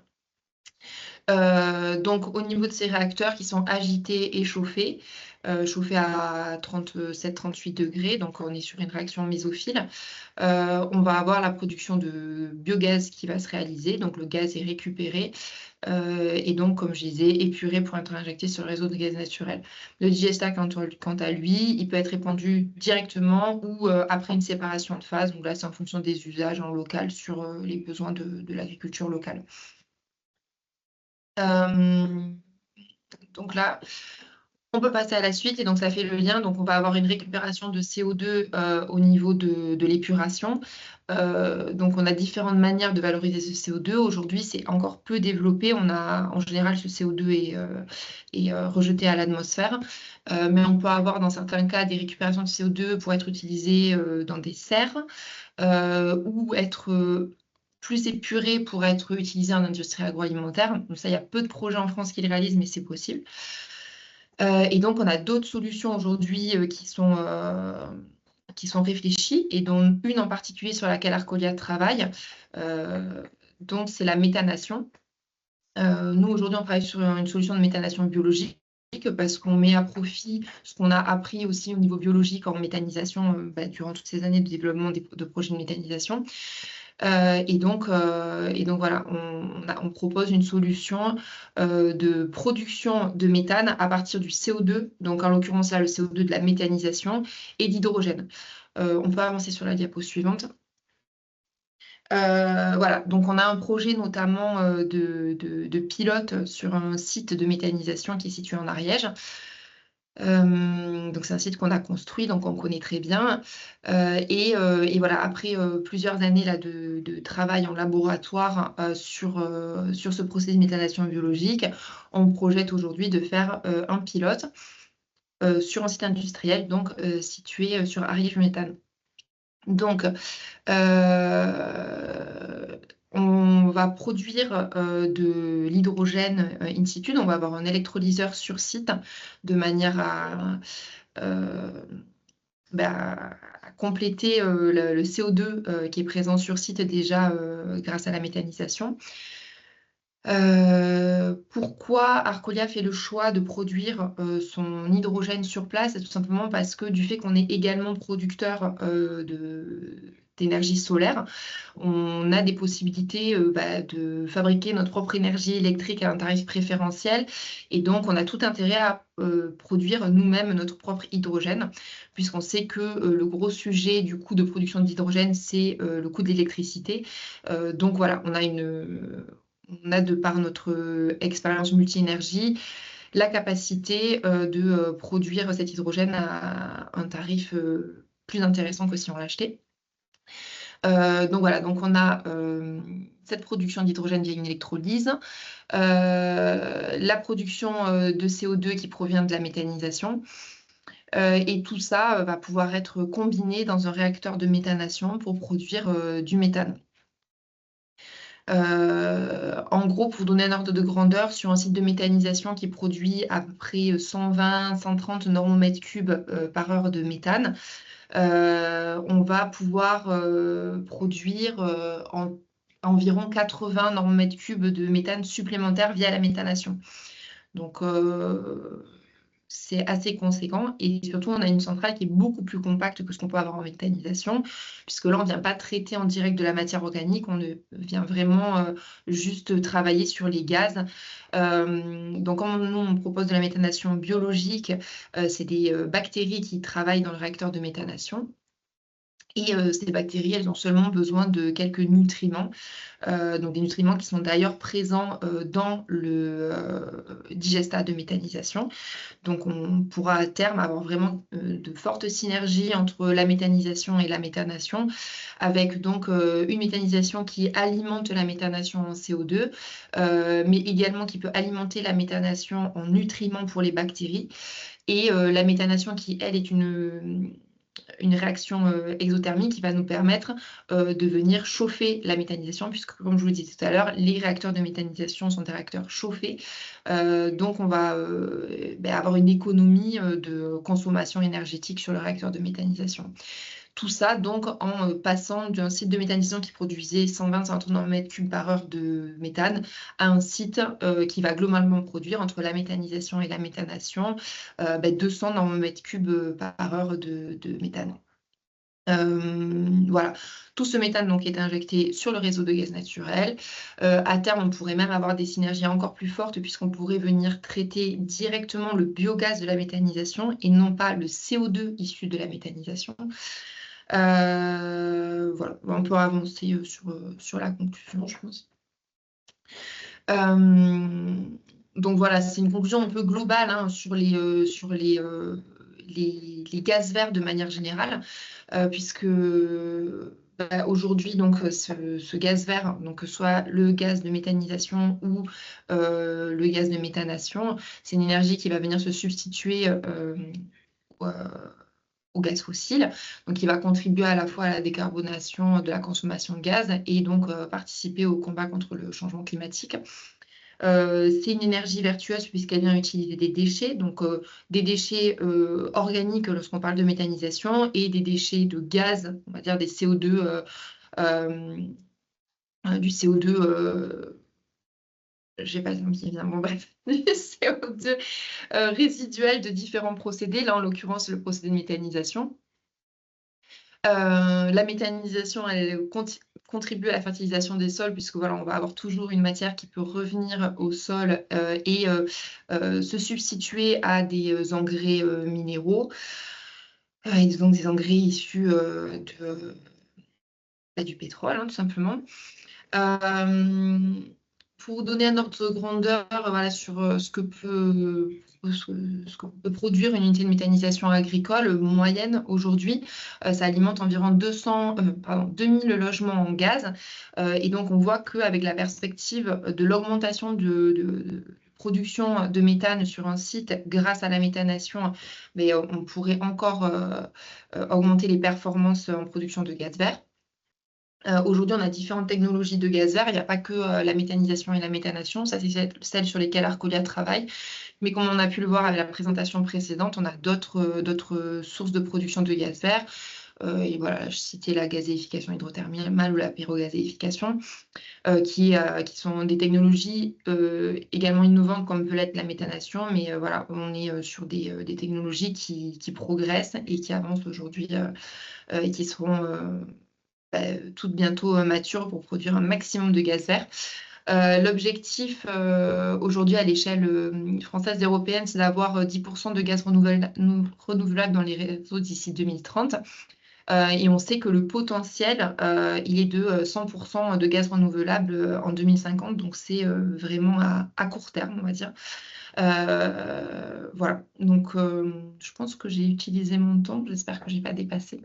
Speaker 4: Donc, au niveau de ces réacteurs qui sont agités et chauffés à 37-38 degrés, donc on est sur une réaction mésophile, on va avoir la production de biogaz qui va se réaliser, donc le gaz est récupéré et donc, comme je disais, épuré pour être injecté sur le réseau de gaz naturel. Le digestat, quant à lui, il peut être répandu directement ou après une séparation de phase, donc là c'est en fonction des usages en local sur les besoins de l'agriculture locale. Donc là, on peut passer à la suite et donc ça fait le lien. Donc on va avoir une récupération de CO2 au niveau de l'épuration. Donc on a différentes manières de valoriser ce CO2. Aujourd'hui, c'est encore peu développé. En général, ce CO2 est rejeté à l'atmosphère. Mais on peut avoir dans certains cas des récupérations de CO2 pour être utilisées dans des serres ou être plus épuré pour être utilisé en industrie agroalimentaire. Donc ça, il y a peu de projets en France qui le réalisent, mais c'est possible. Et donc, on a d'autres solutions aujourd'hui qui sont réfléchies, et dont une en particulier sur laquelle Arcolia travaille. Donc, c'est la méthanation. Nous, aujourd'hui, on travaille sur une solution de méthanation biologique parce qu'on met à profit ce qu'on a appris aussi au niveau biologique en méthanisation durant toutes ces années de développement de projets de méthanisation. Et donc voilà, on propose une solution de production de méthane à partir du CO2, donc en l'occurrence là le CO2 de la méthanisation, et d'hydrogène. On peut avancer sur la diapo suivante. Voilà, donc on a un projet notamment de pilote sur un site de méthanisation qui est situé en Ariège. Donc c'est un site qu'on a construit, donc on connaît très bien. Et voilà, après plusieurs années là, de travail en laboratoire sur ce procédé de méthanation biologique, on projette aujourd'hui de faire un pilote sur un site industriel, donc situé sur Ariège Méthane. Donc, on va produire de l'hydrogène in situ. Donc on va avoir un électrolyseur sur site de manière à compléter le CO2 qui est présent sur site déjà grâce à la méthanisation. Pourquoi Arcolia fait le choix de produire son hydrogène sur place? C'est tout simplement parce que du fait qu'on est également producteur d'énergie solaire, on a des possibilités de fabriquer notre propre énergie électrique à un tarif préférentiel, et donc on a tout intérêt à produire nous-mêmes notre propre hydrogène, puisqu'on sait que le gros sujet du coût de production d'hydrogène, c'est le coût de l'électricité. Donc voilà, on a, de par notre expérience multi-énergie, la capacité de produire cet hydrogène à un tarif plus intéressant que si on l'achetait. Donc voilà, donc on a cette production d'hydrogène via une électrolyse, la production de CO2 qui provient de la méthanisation, et tout ça va pouvoir être combiné dans un réacteur de méthanation pour produire du méthane. En gros, pour vous donner un ordre de grandeur, sur un site de méthanisation qui produit à peu près 120-130 normomètres cubes par heure de méthane, on va pouvoir produire environ 80 normomètres cubes de méthane supplémentaires via la méthanation. Donc, c'est assez conséquent, et surtout on a une centrale qui est beaucoup plus compacte que ce qu'on peut avoir en méthanisation, puisque là on ne vient pas traiter en direct de la matière organique, on vient vraiment juste travailler sur les gaz. Donc quand nous on propose de la méthanation biologique, c'est des bactéries qui travaillent dans le réacteur de méthanation. Et ces bactéries, elles ont seulement besoin de quelques nutriments, donc des nutriments qui sont d'ailleurs présents dans le digestat de méthanisation. Donc on pourra à terme avoir vraiment de fortes synergies entre la méthanisation et la méthanation, avec donc une méthanisation qui alimente la méthanation en CO2, mais également qui peut alimenter la méthanation en nutriments pour les bactéries. Et la méthanation qui, elle, est une réaction exothermique qui va nous permettre de venir chauffer la méthanisation, puisque comme je vous le disais tout à l'heure, les réacteurs de méthanisation sont des réacteurs chauffés. Donc on va avoir une économie de consommation énergétique sur le réacteur de méthanisation. Tout ça donc en passant d'un site de méthanisation qui produisait 120-130 m3 par heure de méthane à un site qui va globalement produire entre la méthanisation et la méthanation 200 m3 par heure de méthane. Voilà, tout ce méthane donc est injecté sur le réseau de gaz naturel. À terme, on pourrait même avoir des synergies encore plus fortes puisqu'on pourrait venir traiter directement le biogaz de la méthanisation et non pas le CO2 issu de la méthanisation. Voilà, on peut avancer sur la conclusion, je pense. Donc voilà, c'est une conclusion un peu globale hein, sur les gaz verts de manière générale, puisque aujourd'hui, donc, ce gaz vert, donc, que ce soit le gaz de méthanisation ou le gaz de méthanation, c'est une énergie qui va venir se substituer au gaz fossile, donc il va contribuer à la fois à la décarbonation de la consommation de gaz et donc participer au combat contre le changement climatique. C'est une énergie vertueuse puisqu'elle vient utiliser des déchets, donc des déchets organiques lorsqu'on parle de méthanisation et des déchets de gaz, on va dire des CO2, du CO2, j'ai pas le terme qui vient, bon bref, du CO2 résiduel de différents procédés, là en l'occurrence le procédé de méthanisation. La méthanisation, elle contribue à la fertilisation des sols, puisque voilà, on va avoir toujours une matière qui peut revenir au sol et se substituer à des engrais minéraux, et donc des engrais issus du pétrole, hein, tout simplement. Pour vous donner un ordre de grandeur voilà, sur ce que peut produire une unité de méthanisation agricole moyenne aujourd'hui, ça alimente environ 2000 logements en gaz. Et donc, on voit qu'avec la perspective de l'augmentation de production de méthane sur un site grâce à la méthanation, mais on pourrait encore augmenter les performances en production de gaz vert. Aujourd'hui, on a différentes technologies de gaz vert. Il n'y a pas que la méthanisation et la méthanation. Ça, c'est celles sur lesquelles Arcolia travaille. Mais comme on a pu le voir avec la présentation précédente, on a d'autres sources de production de gaz vert. Et voilà, je citais la gazéification hydrothermale ou la pyrogazéification, qui sont des technologies également innovantes comme peut l'être la méthanation. Mais voilà, on est sur des technologies qui progressent et qui avancent aujourd'hui et qui seront toutes bientôt matures pour produire un maximum de gaz vert. L'objectif aujourd'hui à l'échelle française et européenne, c'est d'avoir 10% de gaz renouvelable dans les réseaux d'ici 2030. Et on sait que le potentiel, il est de 100% de gaz renouvelable en 2050, donc c'est vraiment à court terme, on va dire. Voilà, donc je pense que j'ai utilisé mon temps, j'espère que je n'ai pas dépassé.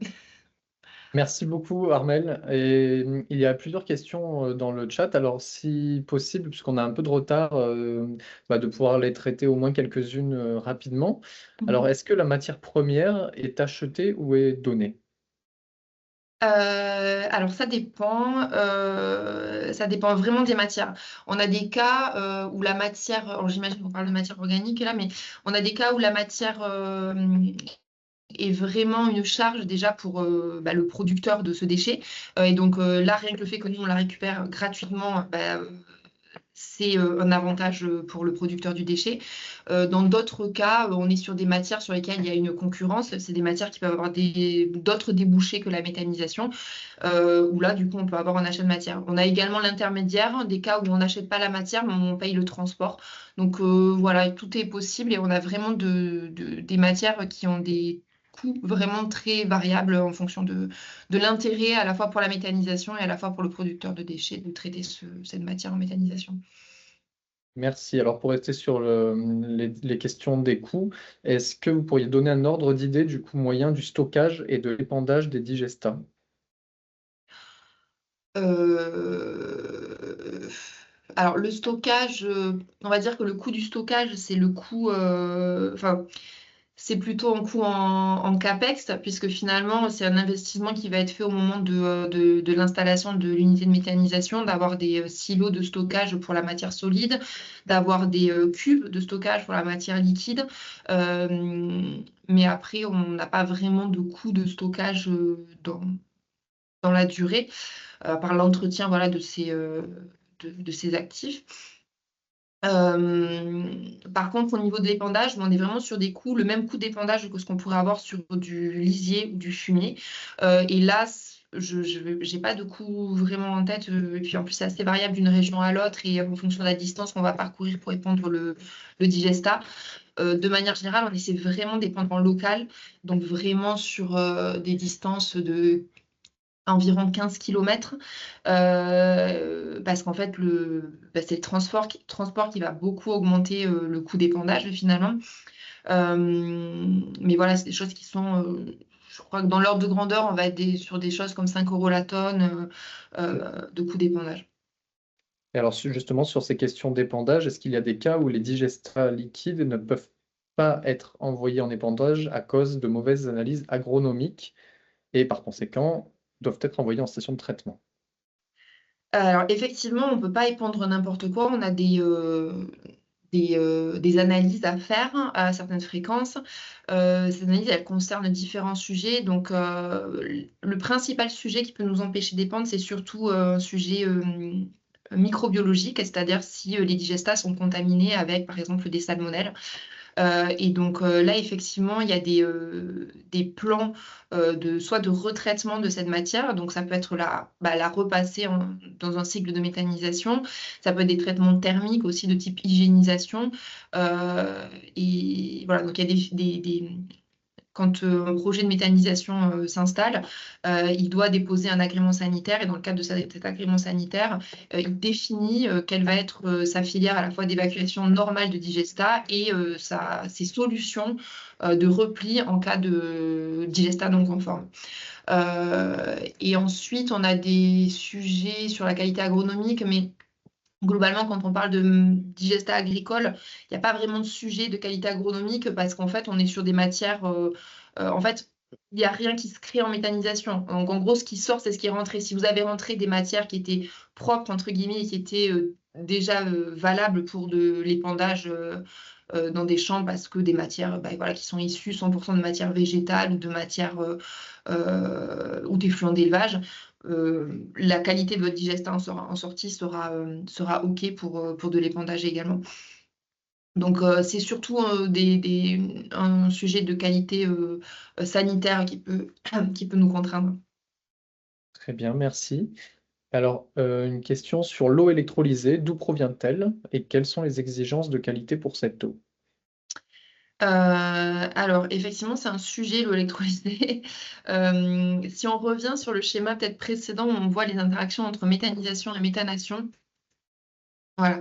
Speaker 1: Merci beaucoup, Armelle. Et il y a plusieurs questions dans le chat. Alors, si possible, puisqu'on a un peu de retard, de pouvoir les traiter au moins quelques-unes rapidement. Alors, est-ce que la matière première est achetée ou est donnée?
Speaker 4: Alors ça dépend vraiment des matières. On a des cas où la matière, alors j'imagine qu'on parle de matière organique là, mais on a des cas où la matière est vraiment une charge déjà pour le producteur de ce déchet. Et donc là, rien que le fait que nous, on la récupère gratuitement, c'est un avantage pour le producteur du déchet. Dans d'autres cas, on est sur des matières sur lesquelles il y a une concurrence. C'est des matières qui peuvent avoir d'autres débouchés que la méthanisation, où là, du coup, on peut avoir un achat de matière. On a également l'intermédiaire, des cas où on n'achète pas la matière, mais on paye le transport. Donc voilà, tout est possible et on a vraiment des matières qui ont des coûts vraiment très variables en fonction de l'intérêt à la fois pour la méthanisation et à la fois pour le producteur de déchets de traiter cette matière en méthanisation.
Speaker 1: Merci. Alors, pour rester sur les questions des coûts, est-ce que vous pourriez donner un ordre d'idée du coût moyen du stockage et de l'épandage des digestats?
Speaker 4: Alors, le stockage, on va dire que le coût du stockage, c'est le coût, enfin, c'est plutôt un coût en CAPEX, puisque finalement, c'est un investissement qui va être fait au moment de l'installation de l'unité de méthanisation, d'avoir des silos de stockage pour la matière solide, d'avoir des cubes de stockage pour la matière liquide. Mais après, on n'a pas vraiment de coût de stockage dans la durée, par l'entretien voilà, de ces actifs. Par contre, au niveau de l'épandage, on est vraiment sur des coûts, le même coût d'épandage que ce qu'on pourrait avoir sur du lisier ou du fumier. Et là, je n'ai pas de coût vraiment en tête. Et puis en plus, c'est assez variable d'une région à l'autre et en fonction de la distance qu'on va parcourir pour épandre le digestat. De manière générale, on essaie vraiment d'épandre en local, donc vraiment sur des distances de environ 15 km, parce qu'en fait, c'est le transport qui va beaucoup augmenter le coût d'épandage finalement. Mais voilà, c'est des choses qui sont, je crois que dans l'ordre de grandeur, on va être sur des choses comme 5 € la tonne de coût d'épandage.
Speaker 1: Et alors, justement, sur ces questions d'épandage, est-ce qu'il y a des cas où les digestats liquides ne peuvent pas être envoyés en épandage à cause de mauvaises analyses agronomiques et par conséquent doivent être envoyés en station de traitement?
Speaker 4: Alors effectivement, on ne peut pas épandre n'importe quoi. On a des analyses à faire à certaines fréquences. Ces analyses, elles concernent différents sujets. Donc, le principal sujet qui peut nous empêcher d'épandre, c'est surtout un sujet microbiologique, c'est-à-dire si les digestats sont contaminés avec, par exemple, des salmonelles. Et donc là, effectivement, il y a des plans soit de retraitement de cette matière, donc ça peut être la repasser dans un cycle de méthanisation, ça peut être des traitements thermiques aussi de type hygiénisation. Et voilà, donc il y a quand un projet de méthanisation s'installe, il doit déposer un agrément sanitaire et dans le cadre de cet agrément sanitaire, il définit quelle va être sa filière à la fois d'évacuation normale de digestat et ses solutions de repli en cas de digestat non conforme. Et ensuite, on a des sujets sur la qualité agronomique, mais globalement, quand on parle de digestat agricole, il n'y a pas vraiment de sujet de qualité agronomique parce qu'en fait, on est sur des matières. En fait, il n'y a rien qui se crée en méthanisation. Donc, en gros, ce qui sort, c'est ce qui est rentré. Si vous avez rentré des matières qui étaient propres, entre guillemets, et qui étaient déjà valables pour de l'épandage dans des champs parce que des matières voilà, qui sont issues 100% de matières végétales ou de matières ou d'effluents d'élevage, la qualité de votre digestat en sortie sera OK pour de l'épandage également. Donc, c'est surtout un sujet de qualité sanitaire qui peut nous contraindre.
Speaker 1: Très bien, merci. Alors, une question sur l'eau électrolysée, d'où provient-elle et quelles sont les exigences de qualité pour cette eau?
Speaker 4: Alors effectivement, c'est un sujet, l'eau électrolysée. Si on revient sur le schéma peut-être précédent, où on voit les interactions entre méthanisation et méthanation. Voilà.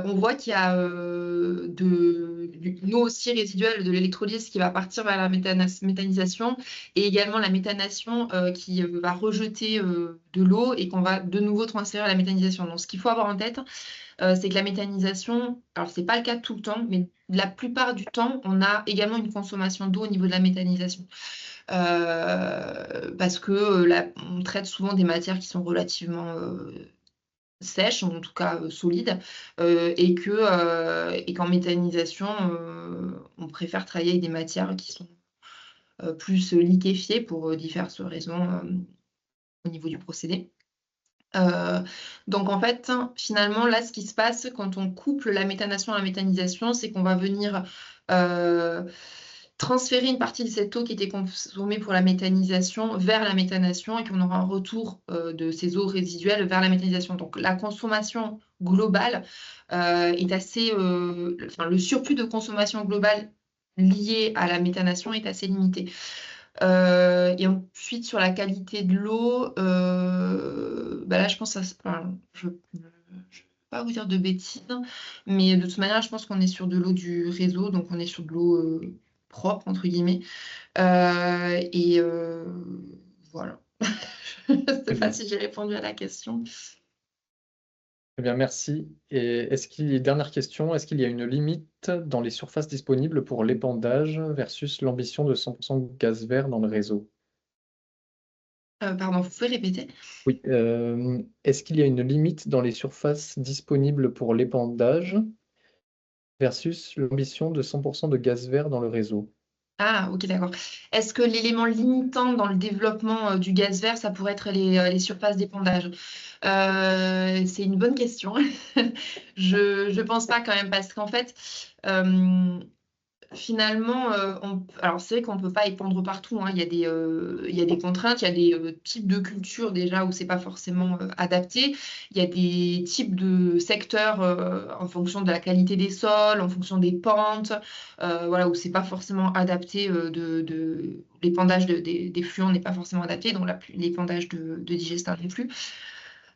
Speaker 4: On voit qu'il y a une eau aussi résiduelle de l'électrolyse qui va partir vers la méthanisation et également la méthanation qui va rejeter de l'eau et qu'on va de nouveau transférer à la méthanisation. Donc, ce qu'il faut avoir en tête, c'est que la méthanisation, alors c'est pas le cas tout le temps, mais la plupart du temps, on a également une consommation d'eau au niveau de la méthanisation. Parce que on traite souvent des matières qui sont relativement sèches, en tout cas solides, et qu'en méthanisation, on préfère travailler avec des matières qui sont plus liquéfiées pour diverses raisons au niveau du procédé. Donc en fait, finalement, là, ce qui se passe quand on couple la méthanation à la méthanisation, c'est qu'on va venir transférer une partie de cette eau qui était consommée pour la méthanisation vers la méthanation et qu'on aura un retour de ces eaux résiduelles vers la méthanisation. Donc la consommation globale est assez... le surplus de consommation globale lié à la méthanation est assez limité. Et ensuite, sur la qualité de l'eau, là, je pense je ne vais pas vous dire de bêtises, mais de toute manière, je pense qu'on est sur de l'eau du réseau, donc on est sur de l'eau propre, entre guillemets. Et voilà. Je ne sais pas si j'ai répondu à la question.
Speaker 1: Très bien, merci. Et dernière question, est-ce qu'il y a une limite dans les surfaces disponibles pour l'épandage versus l'ambition de 100% gaz vert dans le réseau?
Speaker 4: Pardon, vous pouvez répéter?
Speaker 1: Oui. Est-ce qu'il y a une limite dans les surfaces disponibles pour l'épandage versus l'ambition de 100% de gaz vert dans le réseau?
Speaker 4: Ah, ok, d'accord. Est-ce que l'élément limitant dans le développement du gaz vert, ça pourrait être les surfaces d'épandage? C'est une bonne question. Je pense pas quand même, parce qu'en fait, finalement, alors c'est vrai qu'on ne peut pas épandre partout, hein. Il y a des contraintes, il y a des types de cultures déjà où c'est pas forcément adapté. Il y a des types de secteurs en fonction de la qualité des sols, en fonction des pentes, voilà, où c'est pas forcément adapté. L'épandage des fluents n'est pas forcément adapté, donc l'épandage de digestat non plus.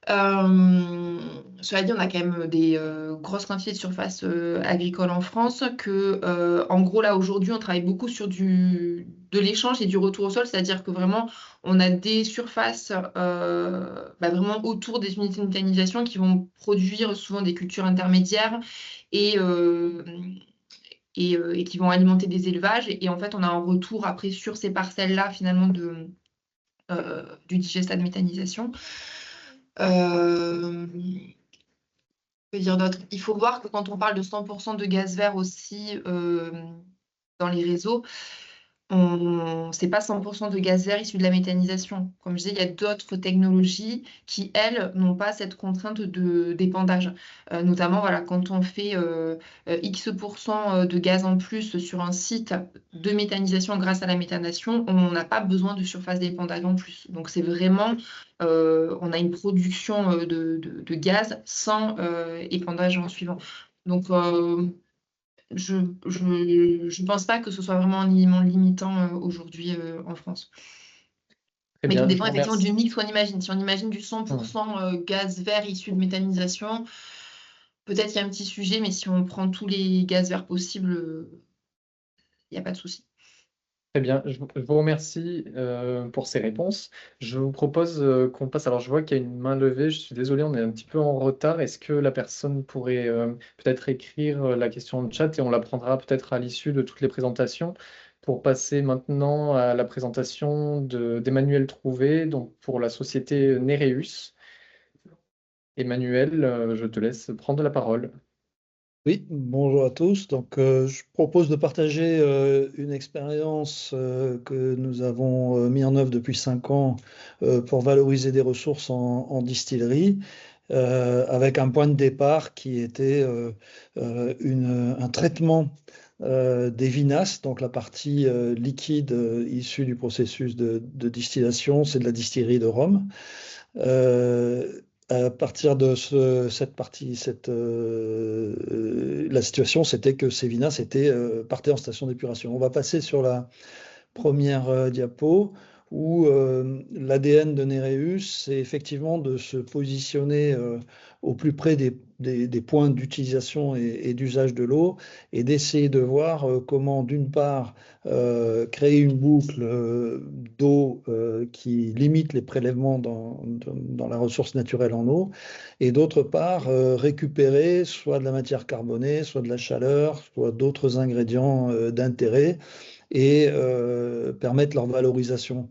Speaker 4: Cela dit, on a quand même des grosses quantités de surface agricole en France en gros, là, aujourd'hui, on travaille beaucoup sur de l'échange et du retour au sol, c'est-à-dire que vraiment, on a des surfaces vraiment autour des unités de méthanisation qui vont produire souvent des cultures intermédiaires et, et qui vont alimenter des élevages. Et en fait, on a un retour après sur ces parcelles-là, finalement, du digestat de méthanisation. Que dire d'autre? Il faut voir que quand on parle de 100% de gaz vert aussi dans les réseaux, c'est pas 100% de gaz vert issu de la méthanisation. Comme je disais, il y a d'autres technologies qui, elles, n'ont pas cette contrainte d'épandage. Notamment, voilà, quand on fait X% de gaz en plus sur un site de méthanisation grâce à la méthanation, on n'a pas besoin de surface d'épandage en plus. Donc, c'est vraiment, on a une production de gaz sans épandage en suivant. Donc, je pense pas que ce soit vraiment un élément limitant aujourd'hui en France.
Speaker 1: Très
Speaker 4: Mais tout
Speaker 1: bien, je
Speaker 4: dépend
Speaker 1: vous
Speaker 4: effectivement du
Speaker 1: remercie.
Speaker 4: mix qu'on imagine. Si on imagine du 100% gaz vert issu de méthanisation, peut-être qu'il y a un petit sujet, mais si on prend tous les gaz verts possibles, il n'y a pas de souci.
Speaker 1: Très bien, je vous remercie pour ces réponses. Je vous propose qu'on passe. Alors, je vois qu'il y a une main levée. Je suis désolé, on est un petit peu en retard. Est-ce que la personne pourrait peut-être écrire la question en chat et on la prendra peut-être à l'issue de toutes les présentations pour passer maintenant à la présentation d'Emmanuel Trouvé, donc pour la société Nereus. Emmanuel, je te laisse prendre la parole.
Speaker 6: Oui, bonjour à tous. Donc, je propose de partager une expérience que nous avons mis en œuvre depuis 5 ans pour valoriser des ressources en distillerie, avec un point de départ qui était un traitement des vinasses, donc la partie liquide issue du processus de distillation, c'est de la distillerie de Rome. À partir de cette partie, la situation, c'était que ces vinasse partaient en station d'épuration. On va passer sur la première diapo, où l'ADN de Nereus, c'est effectivement de se positionner au plus près des points d'utilisation et d'usage de l'eau, et d'essayer de voir comment, d'une part, créer une boucle d'eau qui limite les prélèvements dans la ressource naturelle en eau, et d'autre part, récupérer soit de la matière carbonée, soit de la chaleur, soit d'autres ingrédients d'intérêt, et permettre leur valorisation.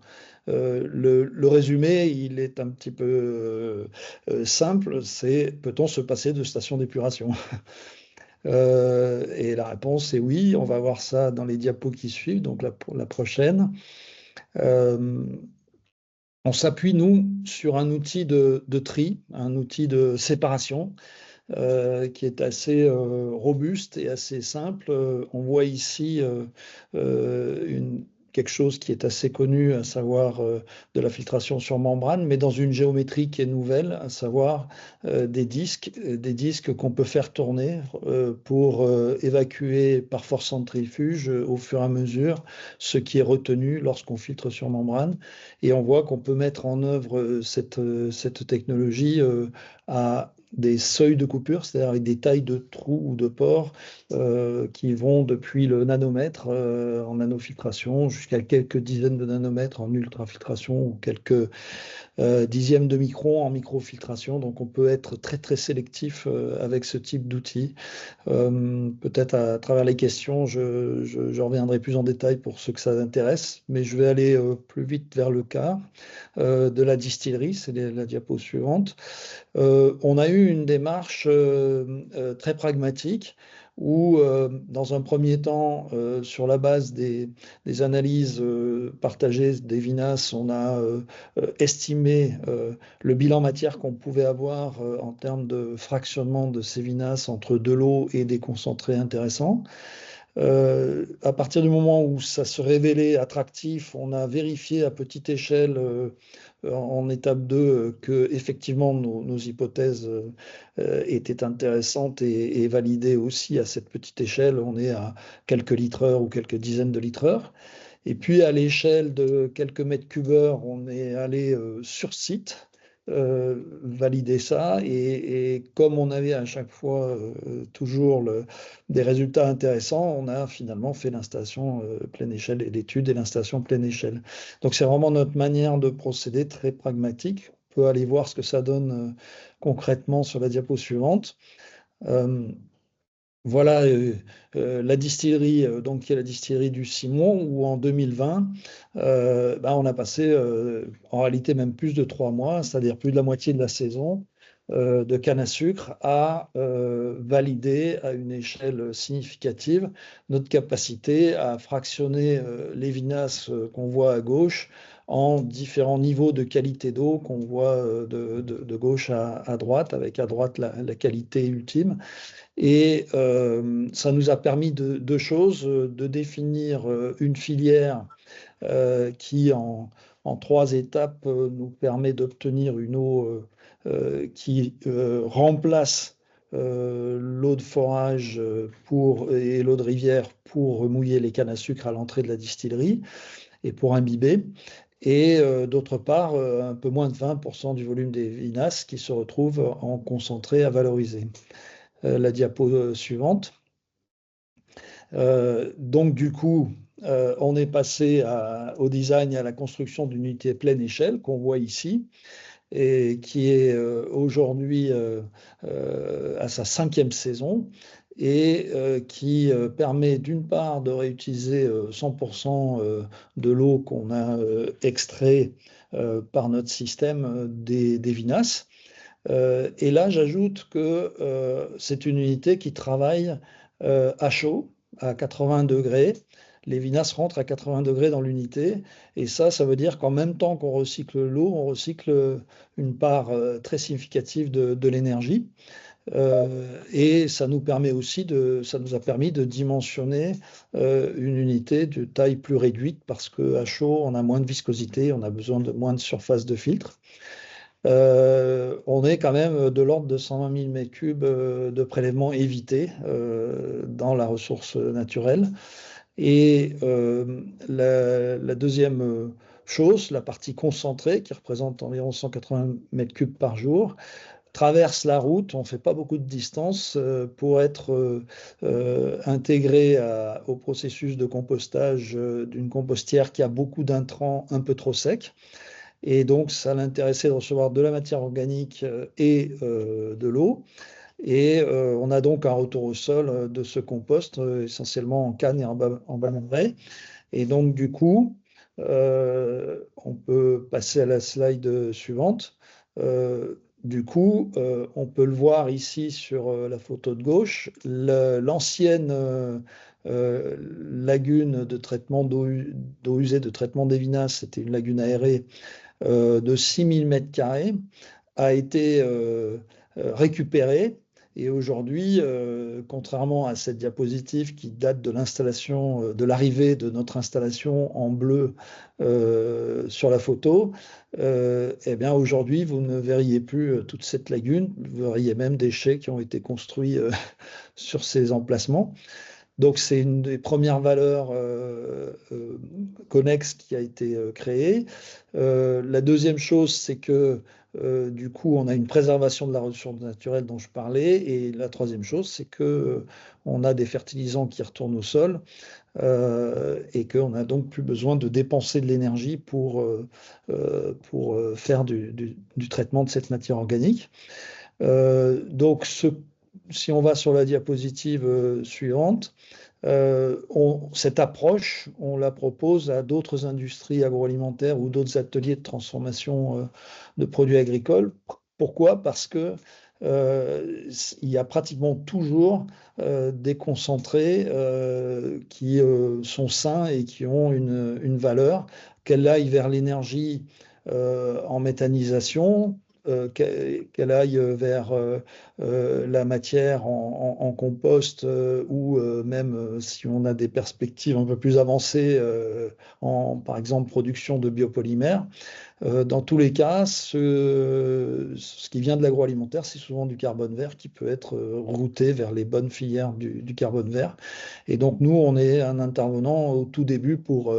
Speaker 6: Le résumé, il est un petit peu simple, c'est peut-on se passer de station d'épuration? Et la réponse est oui, on va voir ça dans les diapos qui suivent, donc la prochaine. On s'appuie, nous, sur un outil de tri, un outil de séparation, qui est assez robuste et assez simple. On voit ici quelque chose qui est assez connu, à savoir de la filtration sur membrane, mais dans une géométrie qui est nouvelle, à savoir des disques qu'on peut faire tourner pour évacuer par force centrifuge au fur et à mesure ce qui est retenu lorsqu'on filtre sur membrane. Et on voit qu'on peut mettre en œuvre cette technologie à des seuils de coupure, c'est-à-dire avec des tailles de trous ou de pores qui vont depuis le nanomètre en nanofiltration jusqu'à quelques dizaines de nanomètres en ultrafiltration ou quelques dixièmes de micron en microfiltration. Donc on peut être très très sélectif avec ce type d'outils. Peut-être à travers les questions, je reviendrai plus en détail pour ceux que ça intéresse, mais je vais aller plus vite vers le cas de la distillerie, c'est la diapo suivante. On a eu une démarche très pragmatique où, dans un premier temps, sur la base des analyses partagées des vinasse, on a estimé le bilan matière qu'on pouvait avoir en termes de fractionnement de ces vinasses entre de l'eau et des concentrés intéressants. À partir du moment où ça se révélait attractif, on a vérifié à petite échelle en étape 2 que effectivement nos hypothèses étaient intéressantes et validées aussi à cette petite échelle. On est à quelques litres-heure ou quelques dizaines de litres-heure. Et puis à l'échelle de quelques mètres cubeurs, on est allé sur site valider ça. Et comme on avait à chaque fois toujours des résultats intéressants, on a finalement fait l'installation pleine échelle et l'étude et l'installation pleine échelle. Donc c'est vraiment notre manière de procéder très pragmatique. On peut aller voir ce que ça donne concrètement sur la diapo suivante. Voilà la distillerie, donc qui est la distillerie du Simon, où en 2020, on a passé en réalité même plus de 3 mois, c'est-à-dire plus de la moitié de la saison de canne à sucre, à valider à une échelle significative notre capacité à fractionner les vinasses qu'on voit à gauche en différents niveaux de qualité d'eau qu'on voit de gauche à droite, avec à droite la qualité ultime. Et ça nous a permis deux choses, de définir une filière qui, en 3 étapes, nous permet d'obtenir une eau qui remplace l'eau de forage et l'eau de rivière pour mouiller les cannes à sucre à l'entrée de la distillerie et pour imbiber. Et d'autre part, un peu moins de 20% du volume des vinasses qui se retrouvent en concentré à valoriser. La diapo suivante. Donc du coup, on est passé au design et à la construction d'une unité pleine échelle qu'on voit ici et qui est aujourd'hui à sa 5e saison et qui permet d'une part de réutiliser 100% de l'eau qu'on a extrait par notre système des vinasses. Et là, j'ajoute que c'est une unité qui travaille à chaud, à 80 degrés. Les vinasses rentrent à 80 degrés dans l'unité. Et ça veut dire qu'en même temps qu'on recycle l'eau, on recycle une part très significative de l'énergie. Et ça nous permet aussi ça nous a permis de dimensionner une unité de taille plus réduite parce qu'à chaud, on a moins de viscosité, on a besoin de moins de surface de filtre. On est quand même de l'ordre de 120 000 m3 de prélèvement évité dans la ressource naturelle. Et la deuxième chose, la partie concentrée, qui représente environ 180 m3 par jour, traverse la route, on ne fait pas beaucoup de distance pour être intégré au processus de compostage d'une compostière qui a beaucoup d'intrants un peu trop secs. Et donc, ça l'intéressait de recevoir de la matière organique et de l'eau. Et on a donc un retour au sol de ce compost, essentiellement en canne et en bananeraies. Et donc, du coup, on peut passer à la slide suivante. Du coup, on peut le voir ici sur la photo de gauche. L'ancienne lagune de traitement d'eau usée, de traitement des vinasses, c'était une lagune aérée de 6 000 m2, a été récupérée Et aujourd'hui, contrairement à cette diapositive qui date de l'installation, de l'arrivée de notre installation en bleu sur la photo, eh bien aujourd'hui, vous ne verriez plus toute cette lagune, vous verriez même des chais qui ont été construits sur ces emplacements. Donc c'est une des premières valeurs connexes qui a été créée. La deuxième chose, c'est que du coup, on a une préservation de la ressource naturelle dont je parlais. Et la troisième chose, c'est que on a des fertilisants qui retournent au sol et qu'on n'a donc plus besoin de dépenser de l'énergie pour faire du traitement de cette matière organique. Donc, si on va sur la diapositive suivante, cette approche, on la propose à d'autres industries agroalimentaires ou d'autres ateliers de transformation de produits agricoles. Pourquoi? Parce que il y a pratiquement toujours des concentrés qui sont sains et qui ont une valeur, qu'elle aille vers l'énergie en méthanisation, qu'elle aille vers la matière en compost ou même si on a des perspectives un peu plus avancées par exemple production de biopolymères. Dans tous les cas, ce qui vient de l'agroalimentaire, c'est souvent du carbone vert qui peut être routé vers les bonnes filières du carbone vert. Et donc nous, on est un intervenant au tout début pour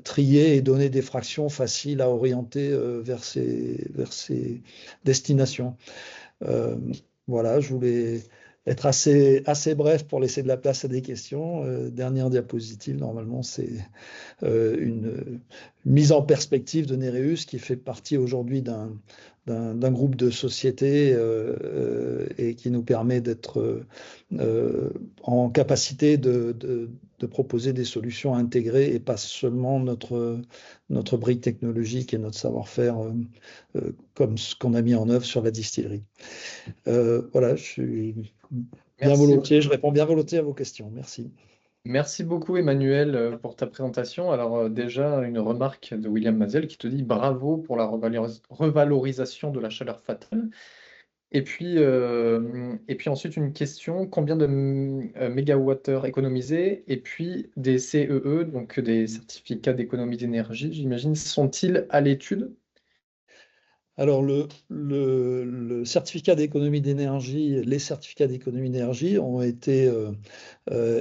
Speaker 6: trier et donner des fractions faciles à orienter vers ces destinations. Voilà, je voulais être assez bref pour laisser de la place à des questions. Dernière diapositive, normalement, c'est une mise en perspective de Nereus qui fait partie aujourd'hui d'un groupe de sociétés et qui nous permet d'être en capacité de proposer des solutions intégrées et pas seulement notre brique technologique et notre savoir-faire comme ce qu'on a mis en œuvre sur la distillerie. Voilà, je réponds bien volontiers à vos questions. Merci.
Speaker 1: Merci beaucoup Emmanuel pour ta présentation. Alors déjà, une remarque de William Mazel qui te dit bravo pour la revalorisation de la chaleur fatale. Et puis ensuite une question, combien de mégawattheures économisés et puis des CEE, donc des certificats d'économie d'énergie, j'imagine, sont-ils à l'étude?
Speaker 6: Alors, le certificat d'économie d'énergie, les certificats d'économie d'énergie ont été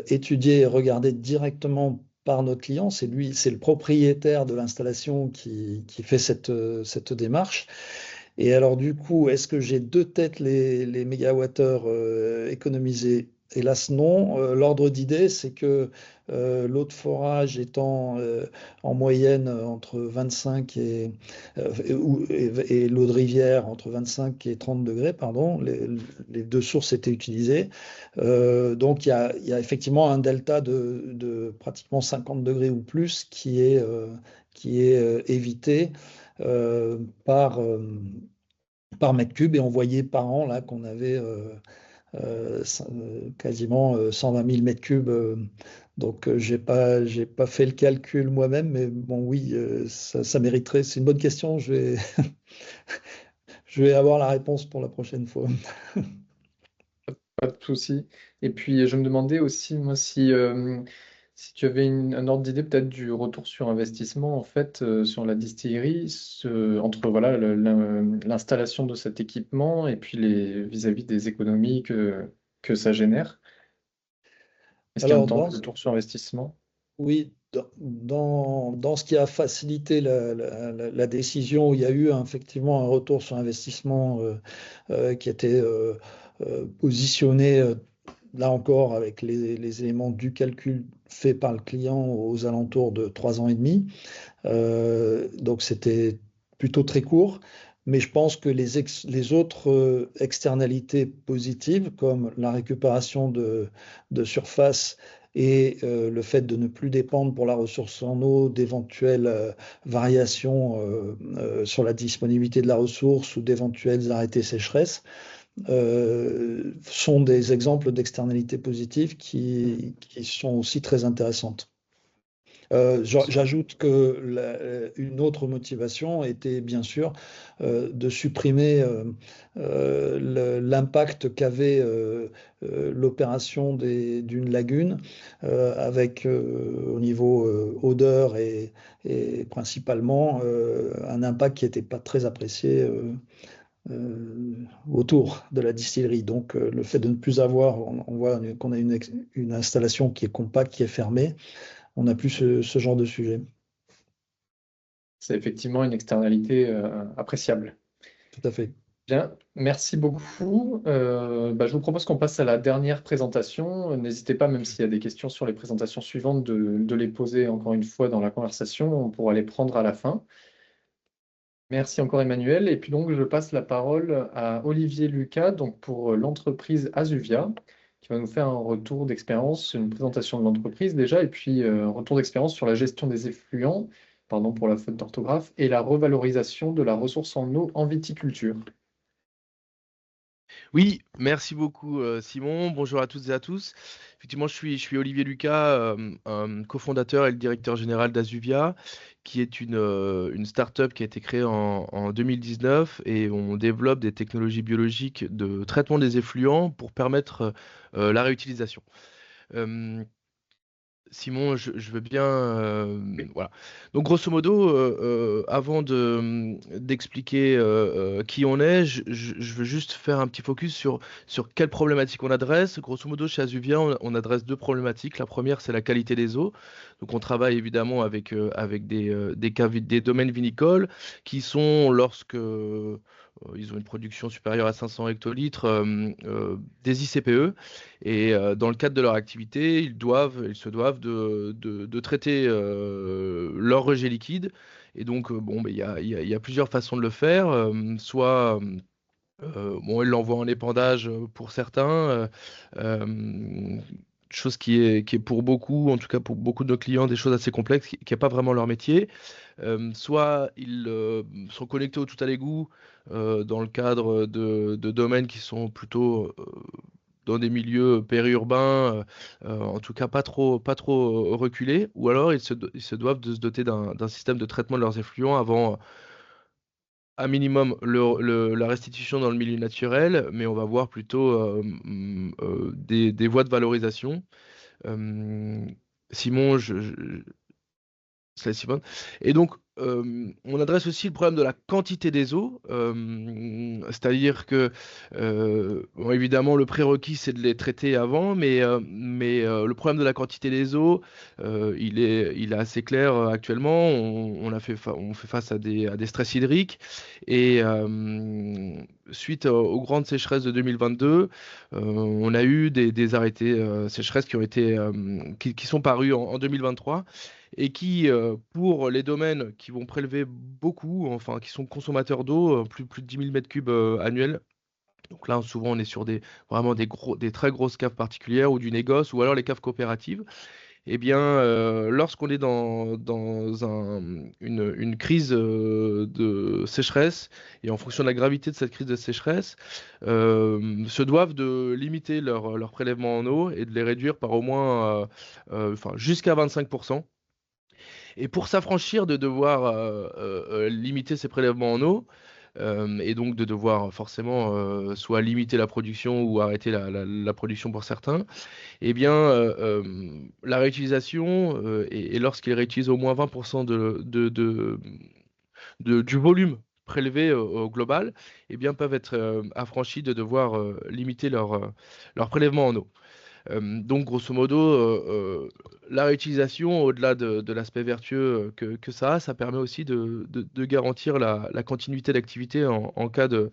Speaker 6: étudiés et regardés directement par notre client. C'est le propriétaire de l'installation qui fait cette démarche. Et alors, du coup, est-ce que j'ai de tête les mégawattheures économisés? Hélas, non. L'ordre d'idée, c'est que l'eau de forage étant en moyenne entre 25 et l'eau de rivière entre 25 et 30 degrés, pardon, les deux sources étaient utilisées. Donc, il y a effectivement un delta de pratiquement 50 degrés ou plus qui est évité par mètre cube, et on voyait par an là qu'on avait quasiment 120 000 mètres cubes. Donc j'ai pas fait le calcul moi-même, mais bon oui, ça mériterait. C'est une bonne question. Je vais avoir la réponse pour la prochaine fois.
Speaker 1: Pas de souci. Et puis je me demandais aussi, moi, si tu avais un ordre d'idée peut-être du retour sur investissement, en fait, sur la distillerie, entre voilà, l'installation de cet équipement et puis vis-à-vis des économies que ça génère. Est-ce qu'il y a un
Speaker 6: Alors,
Speaker 1: temps de retour sur investissement?
Speaker 6: oui, dans ce qui a facilité la décision, il y a eu effectivement un retour sur investissement qui était positionné, là encore, avec les éléments du calcul fait par le client aux alentours de 3 ans et demi. Donc, c'était plutôt très court. Mais je pense que les autres externalités positives, comme la récupération de surface et le fait de ne plus dépendre pour la ressource en eau d'éventuelles variations sur la disponibilité de la ressource ou d'éventuels arrêtés sécheresse, sont des exemples d'externalités positives qui sont aussi très intéressantes. J'ajoute que une autre motivation était bien sûr de supprimer l'impact qu'avait l'opération d'une lagune avec au niveau odeur et principalement un impact qui n'était pas très apprécié autour de la distillerie. Donc le fait de ne plus avoir, on voit qu'on a une installation qui est compacte, qui est fermée, on n'a plus ce genre de sujet.
Speaker 1: C'est effectivement une externalité appréciable.
Speaker 6: Tout à fait.
Speaker 1: Bien, merci beaucoup. Je vous propose qu'on passe à la dernière présentation. N'hésitez pas, même s'il y a des questions sur les présentations suivantes, de les poser encore une fois dans la conversation. On pourra les prendre à la fin. Merci encore Emmanuel. Et puis donc, je passe la parole à Olivier Lucas donc pour l'entreprise Asuvia, qui va nous faire un retour d'expérience, une présentation de l'entreprise déjà, et puis un retour d'expérience sur la gestion des effluents, pardon pour la faute d'orthographe, et la revalorisation de la ressource en eau en viticulture.
Speaker 7: Oui, merci beaucoup Simon. Bonjour à toutes et à tous. Effectivement, je suis Olivier Lucas, cofondateur et le directeur général d'Asuvia, qui est une start-up qui a été créée en 2019 et on développe des technologies biologiques de traitement des effluents pour permettre la réutilisation. Simon, je veux bien. Voilà. Donc, grosso modo, avant d'expliquer qui on est, je veux juste faire un petit focus sur quelles problématiques on adresse. Grosso modo, chez Asuvia, on adresse deux problématiques. La première, c'est la qualité des eaux. Donc, on travaille évidemment avec des domaines vinicoles qui sont, lorsque ils ont une production supérieure à 500 hectolitres, des ICPE. Et dans le cadre de leur activité, ils se doivent de traiter leur rejet liquide. Et donc, il y a plusieurs façons de le faire. Soit ils l'envoient en épandage pour certains, chose qui est pour beaucoup, en tout cas pour beaucoup de nos clients, des choses assez complexes qui n'est pas vraiment leur métier. Soit ils sont connectés au tout à l'égout dans le cadre de domaines qui sont plutôt dans des milieux périurbains, en tout cas pas trop reculés, ou alors ils se doivent de se doter d'un système de traitement de leurs effluents avant à minimum la restitution dans le milieu naturel, mais on va voir plutôt des voies de valorisation. Simon, Simone. Et donc, on adresse aussi le problème de la quantité des eaux, c'est-à-dire que, évidemment, le prérequis, c'est de les traiter avant, mais le problème de la quantité des eaux, il est assez clair actuellement. On fait face à des stress hydriques, et suite aux grandes sécheresses de 2022, on a eu des arrêtés sécheresses qui sont parus en 2023 et qui, pour les domaines qui vont prélever beaucoup, enfin qui sont consommateurs d'eau, plus de 10 000 m3 annuels. Donc là, souvent, on est sur vraiment des très grosses caves particulières ou du négoce, ou alors les caves coopératives. Eh bien, lorsqu'on est dans une crise de sécheresse, et en fonction de la gravité de cette crise de sécheresse, se doivent de limiter leur prélèvement en eau et de les réduire par au moins jusqu'à 25%. Et pour s'affranchir de devoir limiter ses prélèvements en eau, et donc de devoir forcément soit limiter la production ou arrêter la production pour certains, eh bien, la réutilisation, et lorsqu'ils réutilisent au moins 20% du volume prélevé au global, eh bien, peuvent être affranchis de devoir limiter leur prélèvement en eau. Donc, grosso modo, la réutilisation, au-delà de l'aspect vertueux que ça a, ça permet aussi de garantir la continuité d'activité en cas de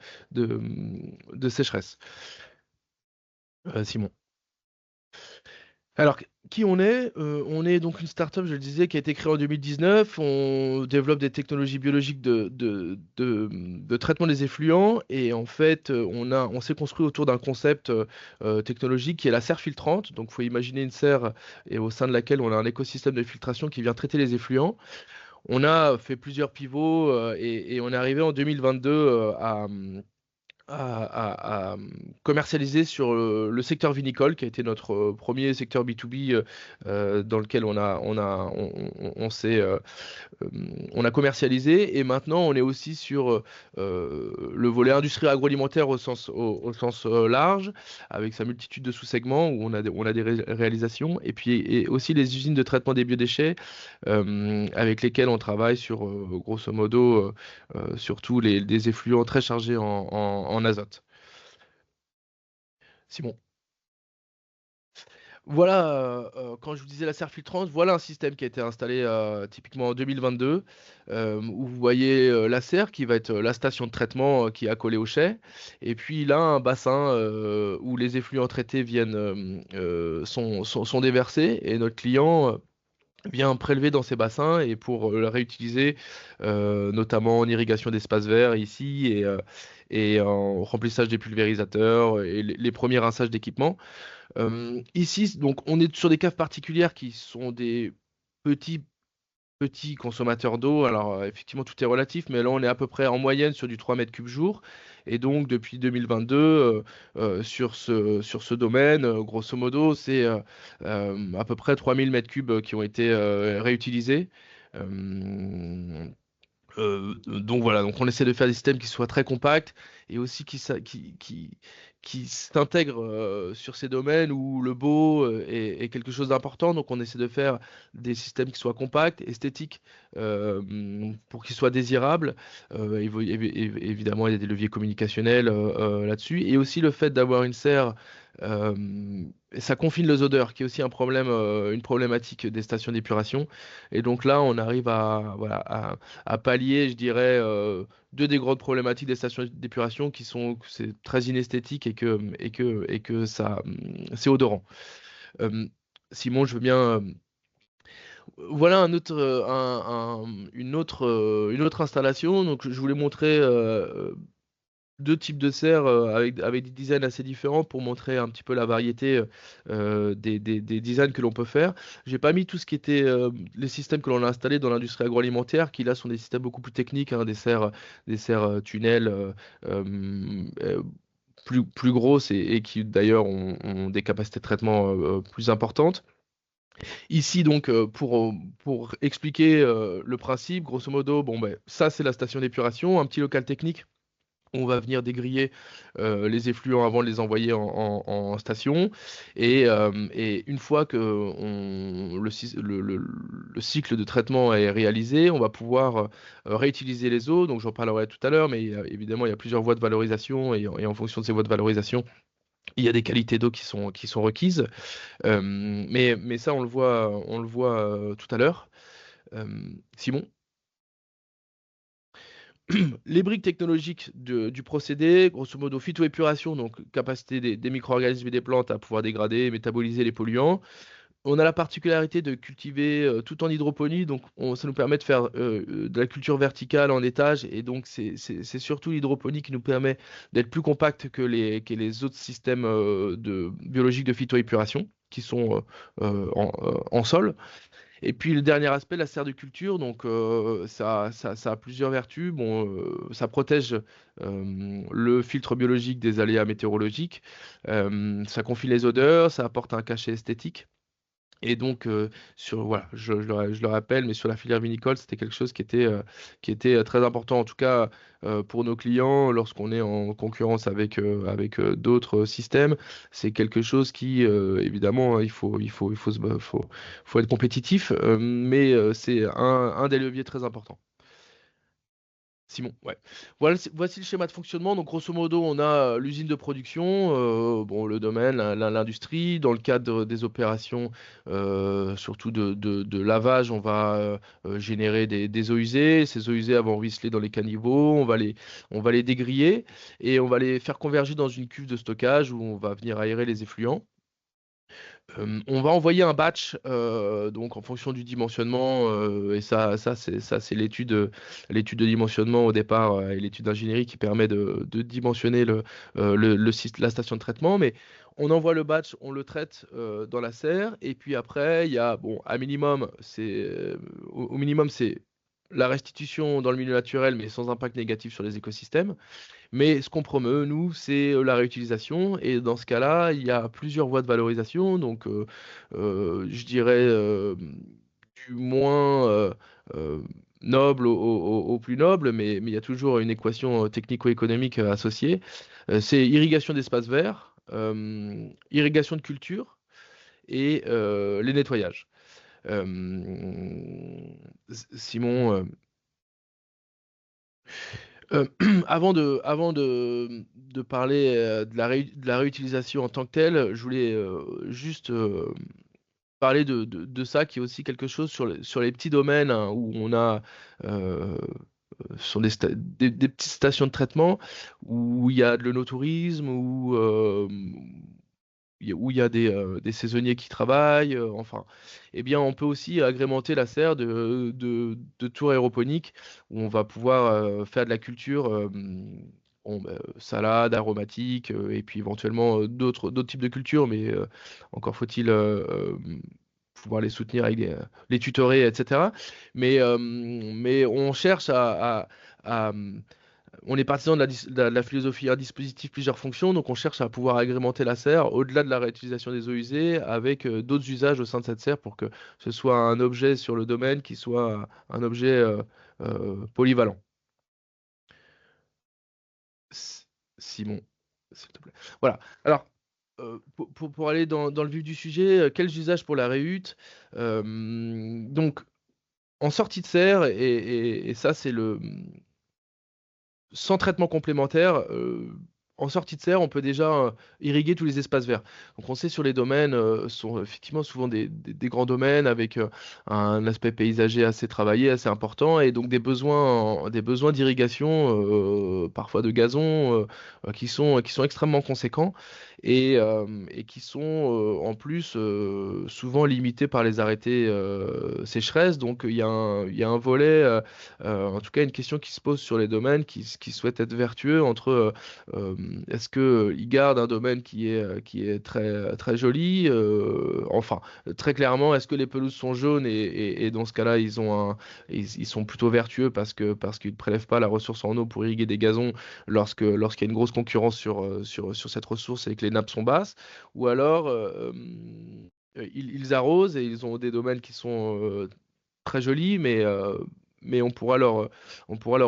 Speaker 7: sécheresse. Simon. Alors, qui on est? On est donc une start-up, je le disais, qui a été créée en 2019. On développe des technologies biologiques de traitement des effluents. Et en fait, on s'est construit autour d'un concept technologique qui est la serre filtrante. Donc, il faut imaginer une serre et au sein de laquelle on a un écosystème de filtration qui vient traiter les effluents. On a fait plusieurs pivots et on est arrivé en 2022 à à commercialiser sur le secteur vinicole, qui a été notre premier secteur B2B dans lequel on a commercialisé. Et maintenant, on est aussi sur le volet industrie agroalimentaire au sens large, avec sa multitude de sous-segments où on a des réalisations. Et puis et aussi les usines de traitement des biodéchets, avec lesquelles on travaille sur, grosso modo, surtout des effluents très chargés en azote. Simon. Voilà, quand je vous disais la serre filtrante, voilà un système qui a été installé typiquement en 2022, où vous voyez la serre qui va être la station de traitement qui est accolée au chai, et puis là un bassin où les effluents traités sont déversés, et notre client vient prélever dans ces bassins et pour le réutiliser, notamment en irrigation d'espaces verts ici et en remplissage des pulvérisateurs et les premiers rinçages d'équipements. Ici, donc, on est sur des caves particulières qui sont des petits, petits consommateurs d'eau. Alors, effectivement, tout est relatif, mais là, on est à peu près en moyenne sur du 3 mètres cubes jour. Et donc, depuis 2022, sur ce domaine, grosso modo, c'est à peu près 3000 mètres cubes qui ont été réutilisés. Donc voilà, donc on essaie de faire des systèmes qui soient très compacts et aussi qui s'intègrent sur ces domaines où le beau est quelque chose d'important. Donc on essaie de faire des systèmes qui soient compacts, esthétiques, pour qu'ils soient désirables. Évidemment, il y a des leviers communicationnels là-dessus. Et aussi le fait d'avoir une serre, ça confine les odeurs, qui est aussi un problème, une problématique des stations d'épuration. Et donc là, on arrive à pallier, je dirais, deux des grandes problématiques des stations d'épuration qui sont que c'est très inesthétique et que ça, c'est odorant. Simon, je veux bien. Voilà une autre installation. Donc, je voulais montrer deux types de serres avec des designs assez différents pour montrer un petit peu la variété des designs que l'on peut faire. J'ai pas mis tout ce qui était les systèmes que l'on a installés dans l'industrie agroalimentaire, qui là sont des systèmes beaucoup plus techniques, hein, des serres tunnels plus grosses et qui d'ailleurs ont des capacités de traitement plus importantes. Ici, donc, pour expliquer le principe, grosso modo, bon, ben, ça c'est la station d'épuration, un petit local technique. On va venir dégriller les effluents avant de les envoyer en station. Et une fois que le cycle de traitement est réalisé, on va pouvoir réutiliser les eaux. Donc j'en parlerai tout à l'heure, mais évidemment, il y a plusieurs voies de valorisation et en fonction de ces voies de valorisation, il y a des qualités d'eau qui sont requises. Mais ça, on le voit tout à l'heure. Simon? Les briques technologiques du procédé, grosso modo phytoépuration, donc capacité des micro-organismes et des plantes à pouvoir dégrader et métaboliser les polluants. On a la particularité de cultiver tout en hydroponie, donc ça nous permet de faire de la culture verticale en étage, et donc c'est surtout l'hydroponie qui nous permet d'être plus compact que les autres systèmes biologiques de phytoépuration qui sont en sol. Et puis le dernier aspect, la serre de culture, donc ça a plusieurs vertus. Bon, ça protège le filtre biologique des aléas météorologiques, ça confine les odeurs, ça apporte un cachet esthétique. Et donc, voilà, je le rappelle, mais sur la filière vinicole, c'était quelque chose qui était très important, en tout cas pour nos clients, lorsqu'on est en concurrence avec d'autres systèmes. C'est quelque chose qui, évidemment, faut être compétitif, mais c'est un des leviers très importants. Simon, ouais. Voici le schéma de fonctionnement. Donc, grosso modo, on a l'usine de production, bon, le domaine, l'industrie. Dans le cadre des opérations, surtout de lavage, on va générer des eaux usées. Ces eaux usées vont ruisseler dans les caniveaux. On va les dégriller et on va les faire converger dans une cuve de stockage où on va venir aérer les effluents. On va envoyer un batch, donc en fonction du dimensionnement, et ça c'est l'étude de dimensionnement au départ et l'étude d'ingénierie qui permet de dimensionner la station de traitement. Mais on envoie le batch, on le traite dans la serre, et puis après il y a au minimum c'est la restitution dans le milieu naturel, mais sans impact négatif sur les écosystèmes. Mais ce qu'on promeut, nous, c'est la réutilisation. Et dans ce cas-là, il y a plusieurs voies de valorisation. Donc, je dirais du moins noble au plus noble, mais il y a toujours une équation technico-économique associée. C'est irrigation d'espaces verts, irrigation de culture et les nettoyages. Euh, Simon, avant de parler de la réutilisation en tant que telle, je voulais juste parler de ça, qui est aussi quelque chose sur les petits domaines, hein, où on a sur des petites stations de traitement, où il y a de l'œnotourisme, où il y a des saisonniers qui travaillent, enfin, eh bien, on peut aussi agrémenter la serre de tours aéroponiques où on va pouvoir faire de la culture, salade, aromatique, et puis éventuellement d'autres types de cultures, mais encore faut-il pouvoir les soutenir avec les tutorés, etc. Mais on cherche à, on est partisan de la philosophie un dispositif, plusieurs fonctions, donc on cherche à pouvoir agrémenter la serre au-delà de la réutilisation des eaux usées avec d'autres usages au sein de cette serre pour que ce soit un objet sur le domaine qui soit un objet polyvalent. S- Simon, s'il te plaît. Voilà. Alors, pour aller dans le vif du sujet, quels usages pour la réhute? Donc, en sortie de serre, et ça, c'est sans traitement complémentaire, en sortie de serre, on peut déjà irriguer tous les espaces verts. Donc on sait sur les domaines, sont effectivement souvent des grands domaines avec un aspect paysager assez travaillé, assez important, et donc des besoins d'irrigation, parfois de gazon, qui sont extrêmement conséquents et qui sont en plus souvent limités par les arrêtés sécheresse. Donc il y a un volet, en tout cas une question qui se pose sur les domaines qui souhaitent être vertueux entre est-ce qu'ils gardent un domaine qui est très, très joli, enfin, très clairement, est-ce que les pelouses sont jaunes et dans ce cas-là, ils sont plutôt vertueux parce qu'ils ne prélèvent pas la ressource en eau pour irriguer des gazons lorsqu'il y a une grosse concurrence sur cette ressource et que les nappes sont basses, ou alors ils arrosent et ils ont des domaines qui sont très jolis, mais on pourra leur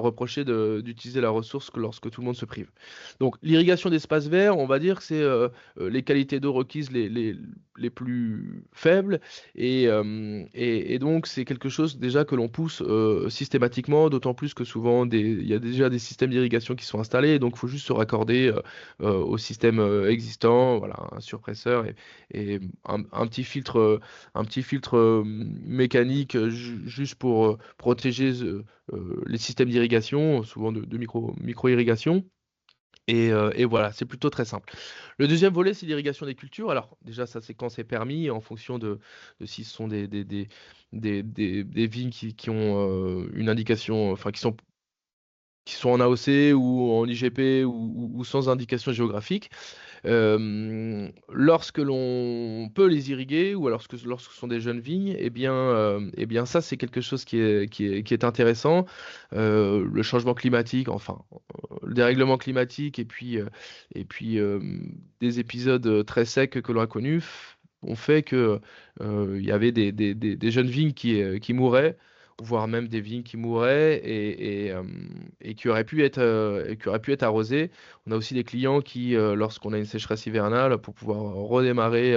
Speaker 7: reprocher d'utiliser la ressource que lorsque tout le monde se prive. Donc l'irrigation d'espaces verts, on va dire que c'est les qualités d'eau requises les plus faibles, et donc c'est quelque chose déjà que l'on pousse systématiquement, d'autant plus que souvent il y a déjà des systèmes d'irrigation qui sont installés, donc il faut juste se raccorder au système existant, voilà, un surpresseur et un petit filtre. Un petit filtre mécanique juste pour protéger les systèmes d'irrigation, souvent de micro-irrigation. Et voilà, c'est plutôt très simple. Le deuxième volet, c'est l'irrigation des cultures. Alors, déjà, ça, c'est quand c'est permis, en fonction de si ce sont des vignes qui ont une indication, enfin, qui sont en AOC ou en IGP ou sans indication géographique. Lorsque l'on peut les irriguer ou alors lorsque ce sont des jeunes vignes, eh bien ça c'est quelque chose qui est intéressant. Le changement climatique, enfin le dérèglement climatique et puis des épisodes très secs que l'on a connus ont fait que il y avait des jeunes vignes qui mouraient, voire même des vignes qui mouraient et qui auraient pu être arrosées. On a aussi des clients qui, lorsqu'on a une sécheresse hivernale, pour pouvoir redémarrer,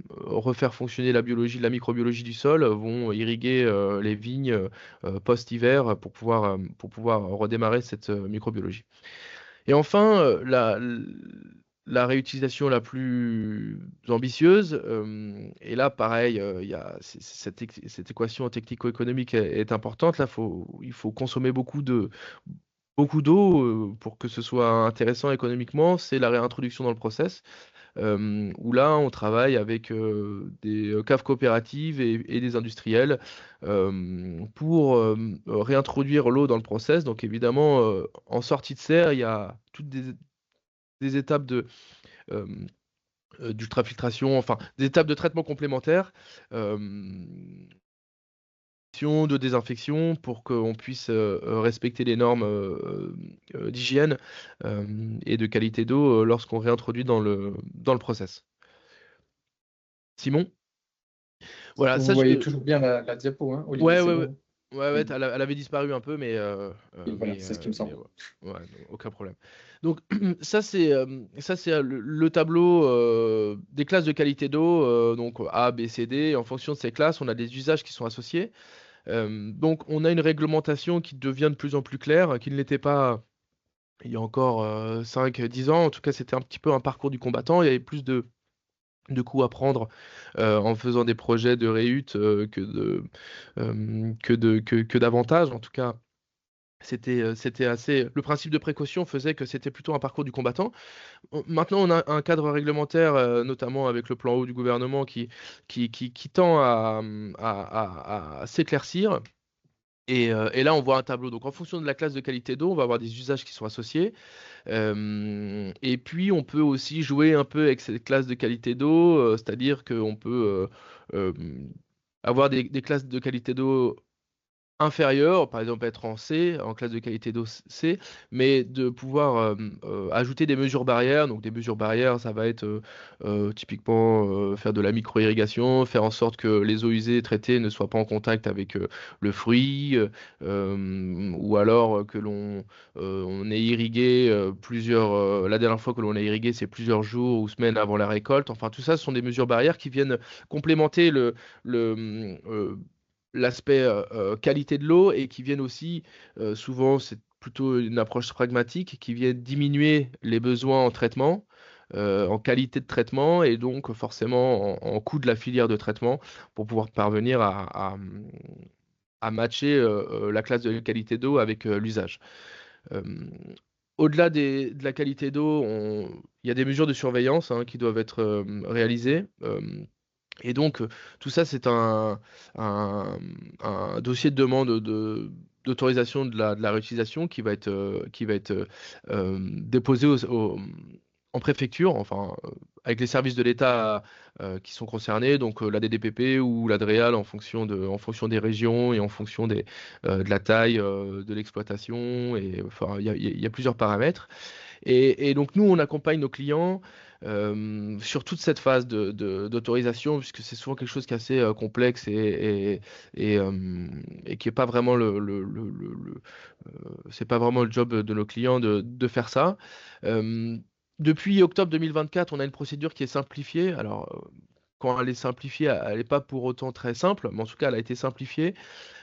Speaker 7: refaire fonctionner la microbiologie du sol, vont irriguer les vignes post-hiver pour pouvoir redémarrer cette microbiologie. Et enfin, la réutilisation la plus ambitieuse, et là, pareil, cette équation technico-économique est importante. Là, il faut consommer beaucoup d'eau pour que ce soit intéressant économiquement. C'est la réintroduction dans le process, où là, on travaille avec des caves coopératives et des industriels pour réintroduire l'eau dans le process. Donc évidemment, en sortie de serre, il y a toutes des étapes euh, d'ultrafiltration, enfin des étapes de traitement complémentaires. de désinfection pour qu'on puisse respecter les normes d'hygiène et de qualité d'eau lorsqu'on réintroduit dans le process. Simon? Voilà,
Speaker 1: Vous
Speaker 7: ça,
Speaker 1: voyez toujours bien la diapo, hein, Olivier,
Speaker 7: ouais,
Speaker 1: c'est
Speaker 7: ouais, ouais.
Speaker 1: bon.
Speaker 7: Ouais,
Speaker 1: Oui.
Speaker 7: elle avait disparu un peu,
Speaker 1: Et voilà, c'est ce qui me semble.
Speaker 7: ouais, non, aucun problème. Donc, ça, c'est le tableau des classes de qualité d'eau, donc A, B, C, D. En fonction de ces classes, on a des usages qui sont associés. Donc, on a une réglementation qui devient de plus en plus claire, qui ne l'était pas il y a encore 5-10 ans. En tout cas, c'était un petit peu un parcours du combattant. Il y avait plus de coups à prendre en faisant des projets de réhut que d'avantages. En tout cas, c'était assez. Le principe de précaution faisait que c'était plutôt un parcours du combattant. Maintenant, on a un cadre réglementaire, notamment avec le plan haut du gouvernement, qui tend à s'éclaircir. Et là, on voit un tableau. Donc, en fonction de la classe de qualité d'eau, on va avoir des usages qui sont associés. Et puis, on peut aussi jouer un peu avec cette classe de qualité d'eau, c'est-à-dire qu'on peut avoir des classes de qualité d'eau inférieures, par exemple être en C, en classe de qualité d'eau C, mais de pouvoir ajouter des mesures barrières. Donc, des mesures barrières, ça va être typiquement faire de la micro-irrigation, faire en sorte que les eaux usées traitées ne soient pas en contact avec le fruit, ou alors que on ait irrigué la dernière fois que l'on a irrigué, c'est plusieurs jours ou semaines avant la récolte. Enfin, tout ça, ce sont des mesures barrières qui viennent complémenter l'aspect qualité de l'eau et qui viennent aussi, souvent, c'est plutôt une approche pragmatique, qui vient diminuer les besoins en traitement, en qualité de traitement et donc forcément en coût de la filière de traitement pour pouvoir parvenir à matcher la classe de qualité d'eau avec l'usage. Euh, Au-delà de la qualité d'eau, il y a des mesures de surveillance qui doivent être réalisées. Et donc, tout ça, c'est un dossier de demande d'autorisation de la réutilisation qui va être déposé en préfecture, enfin, avec les services de l'État qui sont concernés, donc la DDPP ou l'ADREAL en fonction des régions et en fonction de la taille de l'exploitation. Et enfin, il y a plusieurs paramètres. Et donc nous, on accompagne nos clients sur toute cette phase d'autorisation, puisque c'est souvent quelque chose qui est assez complexe et qui est pas vraiment c'est pas vraiment le job de nos clients de faire ça. Euh, Depuis octobre 2024, on a une procédure qui est simplifiée. Alors, quand elle est simplifiée, elle n'est pas pour autant très simple, mais en tout cas, elle a été simplifiée.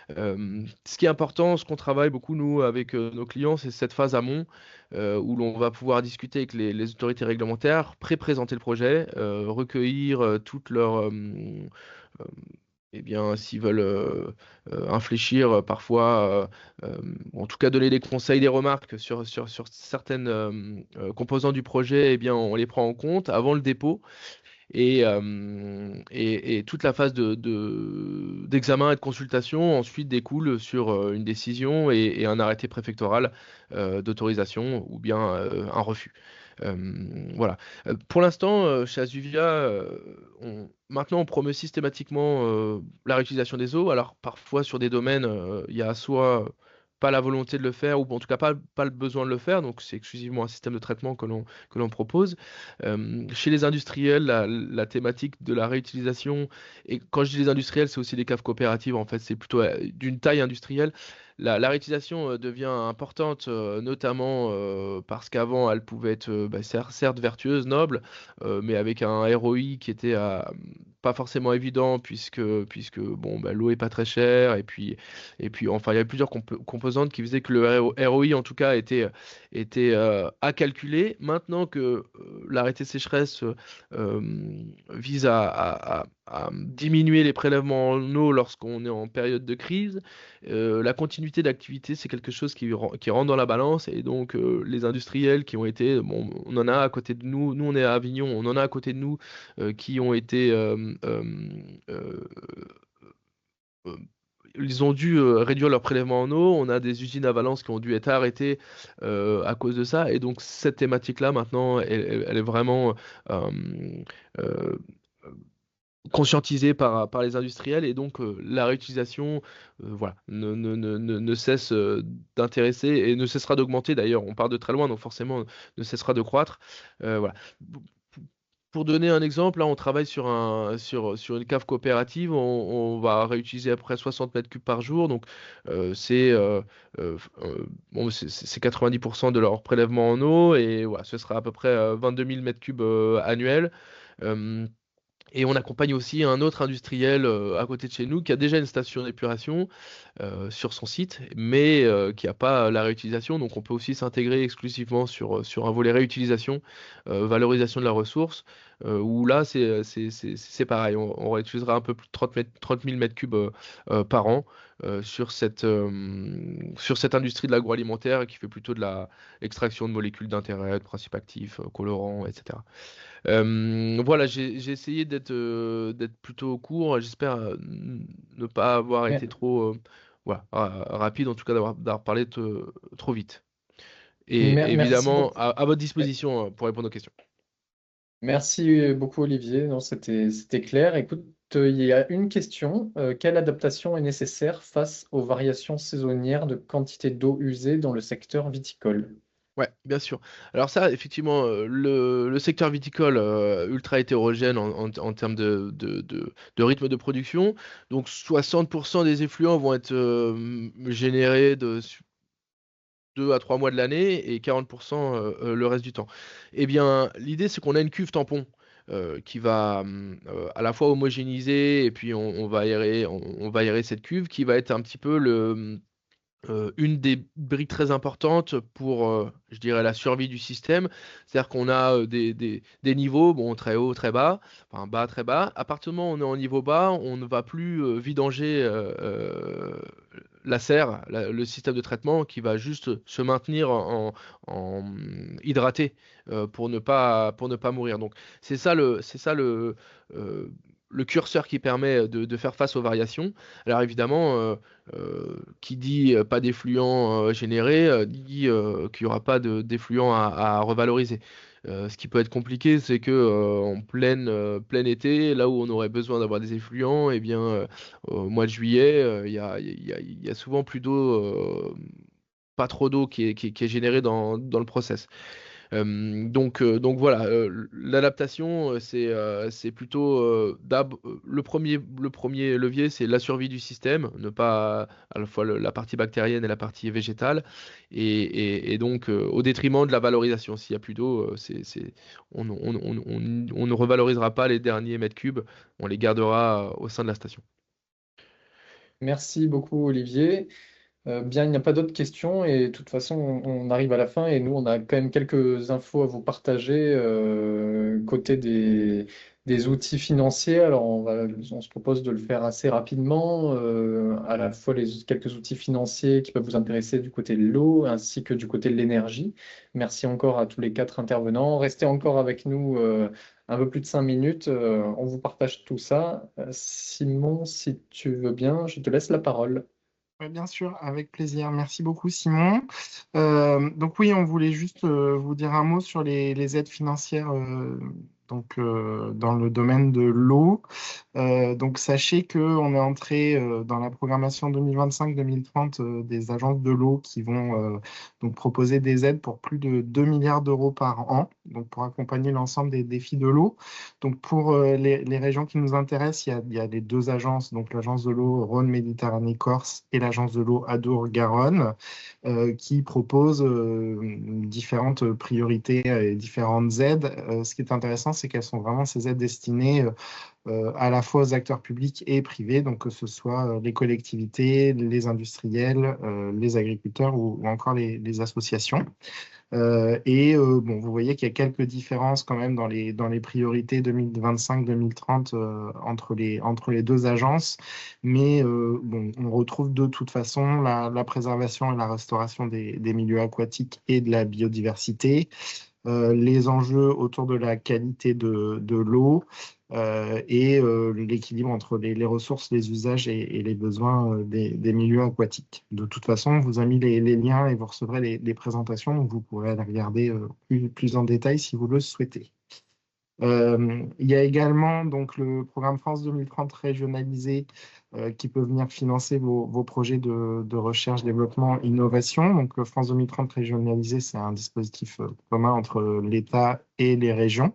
Speaker 7: Ce qui est important, ce qu'on travaille beaucoup, nous, avec nos clients, c'est cette phase amont où l'on va pouvoir discuter avec les autorités réglementaires, pré-présenter le projet, recueillir toutes leurs... euh, eh bien, s'ils veulent infléchir parfois, en tout cas donner des conseils, des remarques sur certaines composantes du projet, eh bien, on les prend en compte avant le dépôt. Et toute la phase d'examen et de consultation ensuite découle sur une décision et un arrêté préfectoral d'autorisation ou bien un refus. Euh, voilà. Pour l'instant, chez Asuvia, maintenant on promeut systématiquement la réutilisation des eaux. Alors parfois sur des domaines, il y a soit pas la volonté de le faire ou en tout cas pas le besoin de le faire. Donc c'est exclusivement un système de traitement que l'on propose. Chez les industriels, la thématique de la réutilisation, et quand je dis les industriels, c'est aussi les caves coopératives, en fait, c'est plutôt d'une taille industrielle. La réutilisation devient importante, notamment parce qu'avant, elle pouvait être certes vertueuse, noble, mais avec un ROI qui était pas forcément évident puisque bon, l'eau est pas très chère et puis enfin il y a plusieurs composantes qui faisaient que le ROI en tout cas était à calculer. Maintenant que l'arrêté sécheresse vise à diminuer les prélèvements en eau lorsqu'on est en période de crise, la continuité d'activité, c'est quelque chose qui rentre dans la balance. Et donc, les industriels qui ont été, bon, on en a à côté de nous, on est à Avignon, on en a à côté de nous qui ont été euh, ils ont dû réduire leur prélèvement en eau. On a des usines à Valence qui ont dû être arrêtées à cause de ça. Et donc, cette thématique-là, maintenant, elle est vraiment euh, conscientisé par les industriels, et donc la réutilisation voilà, ne cesse d'intéresser et ne cessera d'augmenter. D'ailleurs, on part de très loin, donc forcément ne cessera de croître. Voilà. Pour donner un exemple, là, on travaille sur une cave coopérative. On va réutiliser à peu près 60 mètres cubes par jour. Donc, bon, c'est 90% de leur prélèvement en eau. Et voilà, ce sera à peu près 22 000 mètres cubes annuels. Euh, et on accompagne aussi un autre industriel à côté de chez nous qui a déjà une station d'épuration sur son site, mais qui n'a pas la réutilisation. Donc on peut aussi s'intégrer exclusivement sur un volet réutilisation, valorisation de la ressource, où là c'est pareil. On réutilisera un peu plus de 30 000 mètres cubes par an sur cette industrie de l'agroalimentaire qui fait plutôt de la extraction de molécules d'intérêt, de principes actifs, colorants, etc. Voilà, j'ai essayé d'être plutôt court. J'espère ne pas avoir été trop voilà, rapide, en tout cas d'avoir parlé trop vite. Et
Speaker 1: Merci
Speaker 7: évidemment,
Speaker 1: beaucoup.
Speaker 7: à votre disposition pour répondre aux questions.
Speaker 1: Merci beaucoup, Olivier. Non, c'était clair. Écoute, il y a une question. Quelle adaptation est nécessaire face aux variations saisonnières de quantité d'eau usée dans le secteur viticole?
Speaker 7: Ouais, bien sûr. Alors ça, effectivement, le secteur viticole ultra hétérogène en termes de rythme de production. Donc 60% des effluents vont être générés de 2 à 3 mois de l'année et 40% le reste du temps. Eh bien, l'idée, c'est qu'on a une cuve tampon qui va à la fois homogénéiser et puis on va aérer, on va aérer cette cuve qui va être un petit peu une des briques très importantes pour, je dirais, la survie du système. C'est-à-dire qu'on a des niveaux, bon, très haut, très bas, enfin bas, très bas. À partir du moment où on est en niveau bas, on ne va plus vidanger la serre, le système de traitement qui va juste se maintenir en hydraté pour ne pas mourir. Donc c'est ça le curseur qui permet de faire face aux variations. Alors évidemment, qui dit pas d'effluents générés, dit qu'il n'y aura pas d'effluents à revaloriser. Ce qui peut être compliqué, c'est que en plein été, là où on aurait besoin d'avoir des effluents, eh bien, au mois de juillet, il y a souvent plus d'eau, pas trop d'eau qui est générée dans le process. Donc voilà, l'adaptation, c'est plutôt le premier levier, c'est la survie du système, ne pas à la fois la partie bactérienne et la partie végétale, et donc au détriment de la valorisation. S'il n'y a plus d'eau, on ne revalorisera pas les derniers mètres cubes, on les gardera au sein de la station.
Speaker 1: Merci beaucoup, Olivier. Bien, il n'y a pas d'autres questions et de toute façon, on arrive à la fin et nous, on a quand même quelques infos à vous partager côté des outils financiers. Alors, on se propose de le faire assez rapidement, à la fois quelques outils financiers qui peuvent vous intéresser du côté de l'eau ainsi que du côté de l'énergie. Merci encore à tous les 4 intervenants. Restez encore avec nous un peu plus de 5 minutes. On vous partage tout ça. Simon, si tu veux bien, je te laisse la parole.
Speaker 8: Oui, bien sûr, avec plaisir. Merci beaucoup, Simon. Donc oui, on voulait juste vous dire un mot sur les aides financières dans le domaine de l'eau. Donc sachez qu'on est entré dans la programmation 2025-2030 des agences de l'eau qui vont donc proposer des aides pour plus de 2 milliards d'euros par an, donc pour accompagner l'ensemble des défis de l'eau. Donc pour les régions qui nous intéressent, il y a les deux agences, donc l'agence de l'eau Rhône-Méditerranée-Corse et l'agence de l'eau Adour-Garonne, qui proposent différentes priorités et différentes aides. Ce qui est intéressant, c'est qu'elles sont vraiment ces aides destinées à la fois aux acteurs publics et privés, donc que ce soit les collectivités, les industriels, les agriculteurs ou encore les associations. Bon, vous voyez qu'il y a quelques différences quand même dans les priorités 2025-2030 entre les deux agences, mais bon, on retrouve de toute façon la préservation et la restauration des milieux aquatiques et de la biodiversité, les enjeux autour de la qualité de l'eau et l'équilibre entre les ressources, les usages et les besoins des milieux aquatiques. De toute façon, on vous a mis les liens et vous recevrez les présentations, donc vous pourrez aller regarder plus en détail si vous le souhaitez. Il y a également donc, le programme France 2030 régionalisé qui peut venir financer vos projets de recherche, développement, innovation. Donc, le France 2030 régionalisé, c'est un dispositif commun entre l'État et les régions.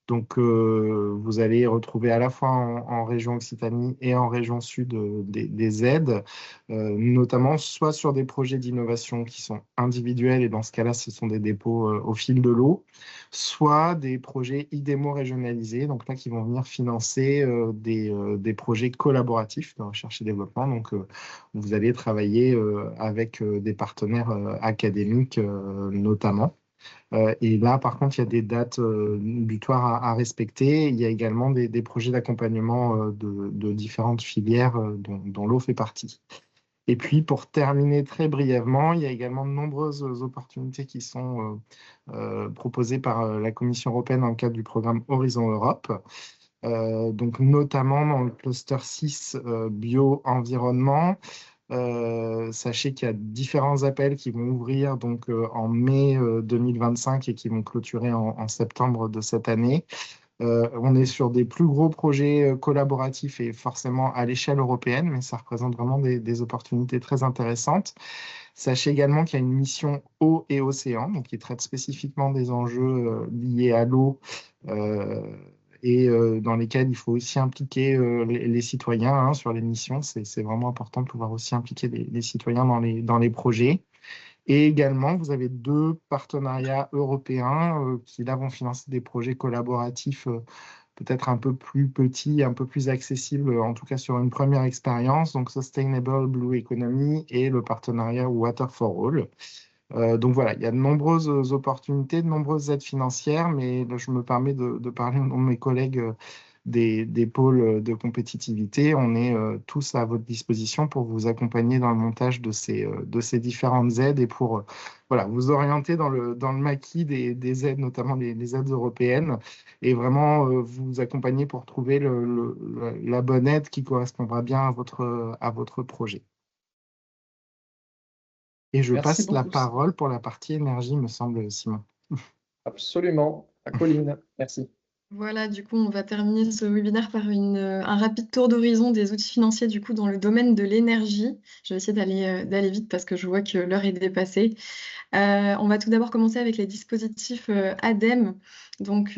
Speaker 8: Donc, vous allez retrouver à la fois en région Occitanie et en région Sud des aides, notamment soit sur des projets d'innovation qui sont individuels, et dans ce cas-là, ce sont des dépôts au fil de l'eau, soit des projets IDEMO régionalisés, donc là, qui vont venir financer des projets collaboratifs de recherche et développement. Donc, vous allez travailler avec des partenaires académiques notamment. Et là, par contre, il y a des dates butoirs à respecter. Il y a également des projets d'accompagnement de différentes filières dont l'eau fait partie. Et puis, pour terminer très brièvement, il y a également de nombreuses opportunités qui sont proposées par la Commission européenne dans le cadre du programme Horizon Europe. Donc, notamment dans le cluster 6 bio-environnement. Sachez qu'il y a différents appels qui vont ouvrir donc, en mai 2025 et qui vont clôturer en septembre de cette année. On est sur des plus gros projets collaboratifs et forcément à l'échelle européenne, mais ça représente vraiment des opportunités très intéressantes. Sachez également qu'il y a une mission eau et océan, donc qui traite spécifiquement des enjeux liés à l'eau et dans lesquels il faut aussi impliquer les citoyens hein, sur les missions. C'est vraiment important de pouvoir aussi impliquer les citoyens dans les projets. Et également, vous avez 2 partenariats européens qui là vont financer des projets collaboratifs peut-être un peu plus petits, un peu plus accessibles, en tout cas sur une première expérience, donc Sustainable Blue Economy et le partenariat Water for All. Donc voilà, il y a de nombreuses opportunités, de nombreuses aides financières, mais là, je me permets de parler au nom de mes collègues des pôles de compétitivité. On est tous à votre disposition pour vous accompagner dans le montage de ces différentes aides et pour voilà, vous orienter dans le maquis des aides, notamment les aides européennes, et vraiment vous accompagner pour trouver la bonne aide qui correspondra bien à votre projet. Et je
Speaker 1: Merci
Speaker 8: passe la
Speaker 1: beaucoup.
Speaker 8: parole pour la partie énergie, me semble, Simon.
Speaker 1: Absolument. À Colline. Merci.
Speaker 2: Voilà, du coup, on va terminer ce webinaire par un rapide tour d'horizon des outils financiers du coup dans le domaine de l'énergie. Je vais essayer d'aller vite parce que je vois que l'heure est dépassée. On va tout d'abord commencer avec les dispositifs ADEME. Donc,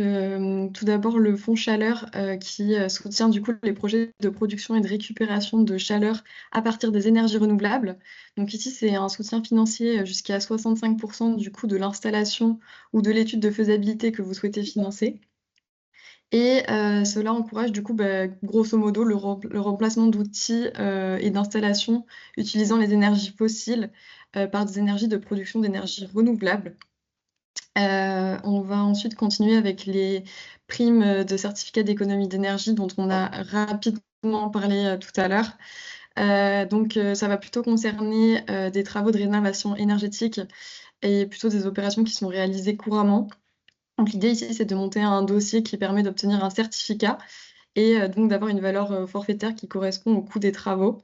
Speaker 2: tout d'abord, le fonds chaleur qui soutient du coup les projets de production et de récupération de chaleur à partir des énergies renouvelables. Donc ici, c'est un soutien financier jusqu'à 65% du coût de l'installation ou de l'étude de faisabilité que vous souhaitez financer. Et cela encourage du coup, grosso modo, le remplacement d'outils et d'installations utilisant les énergies fossiles par des énergies de production d'énergie renouvelable. On va ensuite continuer avec les primes de certificats d'économie d'énergie dont on a rapidement parlé tout à l'heure. Donc ça va plutôt concerner des travaux de rénovation énergétique et plutôt des opérations qui sont réalisées couramment. Donc l'idée ici, c'est de monter un dossier qui permet d'obtenir un certificat et donc d'avoir une valeur forfaitaire qui correspond au coût des travaux.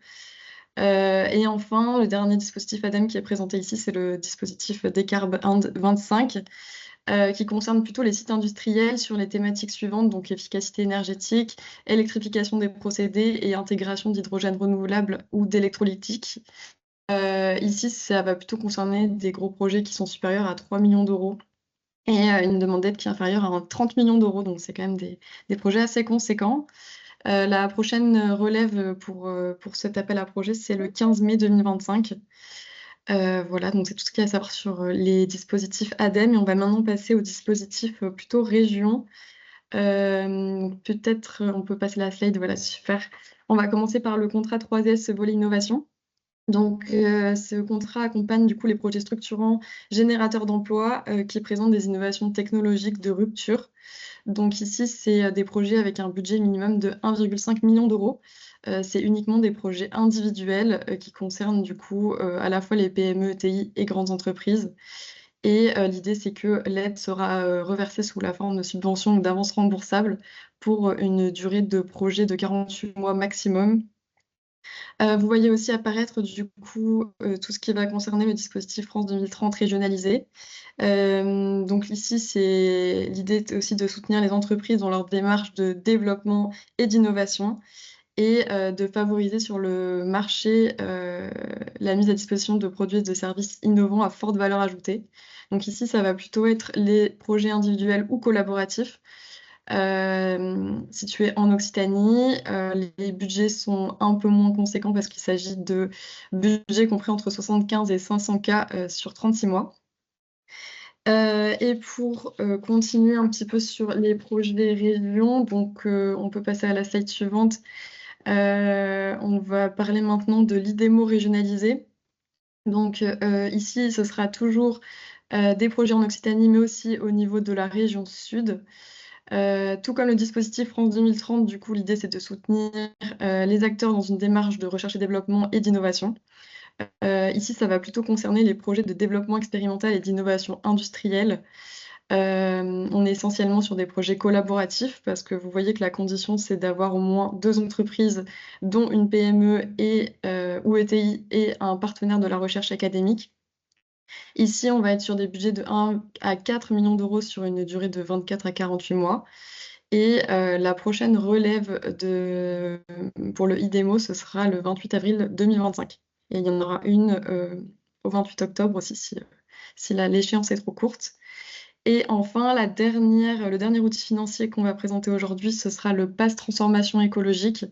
Speaker 2: Et enfin, le dernier dispositif ADEME qui est présenté ici, c'est le dispositif Décarb 25, qui concerne plutôt les sites industriels sur les thématiques suivantes, donc efficacité énergétique, électrification des procédés et intégration d'hydrogène renouvelable ou d'électrolytique. Ici, ça va plutôt concerner des gros projets qui sont supérieurs à 3 millions d'euros et une demande d'aide qui est inférieure à 30 millions d'euros. Donc, c'est quand même des projets assez conséquents. La prochaine relève pour cet appel à projet, c'est le 15 mai 2025. Voilà, donc c'est tout ce qu'il y a à savoir sur les dispositifs ADEME. Et on va maintenant passer aux dispositifs plutôt région. Peut-être on peut passer la slide, voilà, super. On va commencer par le contrat 3S volet innovation. Donc, ce contrat accompagne du coup les projets structurants générateurs d'emplois qui présentent des innovations technologiques de rupture. Donc ici, c'est des projets avec un budget minimum de 1,5 million d'euros. C'est uniquement des projets individuels qui concernent du coup à la fois les PME, ETI et grandes entreprises. Et l'idée, c'est que l'aide sera reversée sous la forme de subventions ou d'avances remboursables pour une durée de projet de 48 mois maximum. Vous voyez aussi apparaître du coup tout ce qui va concerner le dispositif France 2030 régionalisé. Donc ici, l'idée est aussi de soutenir les entreprises dans leur démarche de développement et d'innovation et de favoriser sur le marché la mise à disposition de produits et de services innovants à forte valeur ajoutée. Donc ici, ça va plutôt être les projets individuels ou collaboratifs situés en Occitanie. Les budgets sont un peu moins conséquents parce qu'il s'agit de budgets compris entre 75 et 500 K sur 36 mois. Et pour continuer un petit peu sur les projets des régions, donc on peut passer à la slide suivante. On va parler maintenant de l'IDEMO régionalisé. Donc ici, ce sera toujours des projets en Occitanie, mais aussi au niveau de la région sud. Tout comme le dispositif France 2030, du coup, l'idée, c'est de soutenir les acteurs dans une démarche de recherche et développement et d'innovation. Ici, ça va plutôt concerner les projets de développement expérimental et d'innovation industrielle. On est essentiellement sur des projets collaboratifs parce que vous voyez que la condition, c'est d'avoir au moins 2 entreprises, dont une PME ou ETI et un partenaire de la recherche académique. Ici, on va être sur des budgets de 1 à 4 millions d'euros sur une durée de 24 à 48 mois. Et la prochaine relève pour le IDEMO, ce sera le 28 avril 2025. Et il y en aura une au 28 octobre aussi, si l'échéance est trop courte. Et enfin, le dernier outil financier qu'on va présenter aujourd'hui, ce sera le Pass Transformation écologique,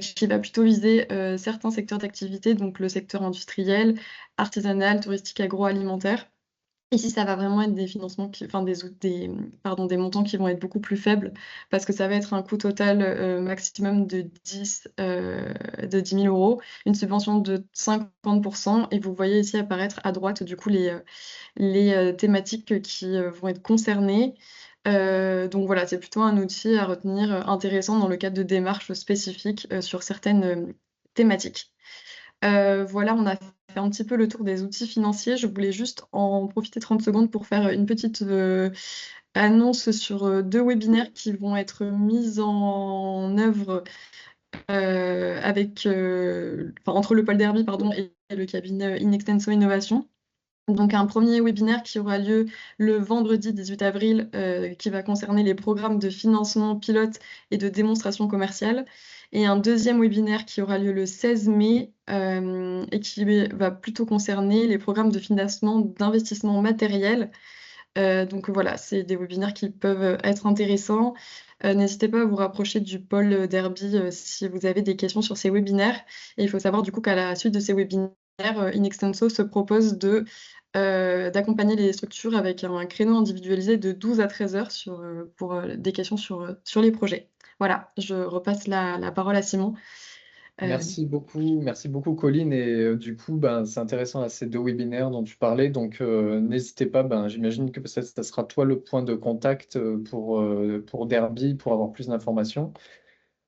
Speaker 2: qui va plutôt viser certains secteurs d'activité, donc le secteur industriel, artisanal, touristique, agroalimentaire. Ici, ça va vraiment être des financements des montants qui vont être beaucoup plus faibles parce que ça va être un coût total maximum de 10 000 euros, une subvention de 50%. Et vous voyez ici apparaître à droite, du coup, les thématiques qui vont être concernées. Donc voilà, c'est plutôt un outil à retenir intéressant dans le cadre de démarches spécifiques sur certaines thématiques. Voilà, on a fait un petit peu le tour des outils financiers. Je voulais juste en profiter 30 secondes pour faire une petite annonce sur 2 webinaires qui vont être mis en œuvre entre le pôle Derby et le cabinet Inextenso Innovation. Donc un premier webinaire qui aura lieu le vendredi 18 avril, qui va concerner les programmes de financement pilote et de démonstration commerciale. Et un deuxième webinaire qui aura lieu le 16 mai et qui va plutôt concerner les programmes de financement d'investissement matériel. Donc voilà, c'est des webinaires qui peuvent être intéressants. N'hésitez pas à vous rapprocher du pôle Derby si vous avez des questions sur ces webinaires. Et il faut savoir du coup qu'à la suite de ces webinaires, Inextenso se propose d'accompagner les structures avec un créneau individualisé de 12 à 13 heures pour des questions sur les projets. Voilà, je repasse la parole à Simon.
Speaker 1: Merci beaucoup Colline. Et du coup, c'est intéressant là, ces 2 webinaires dont tu parlais. Donc, n'hésitez pas. J'imagine que peut-être ça sera toi le point de contact pour Derby pour avoir plus d'informations.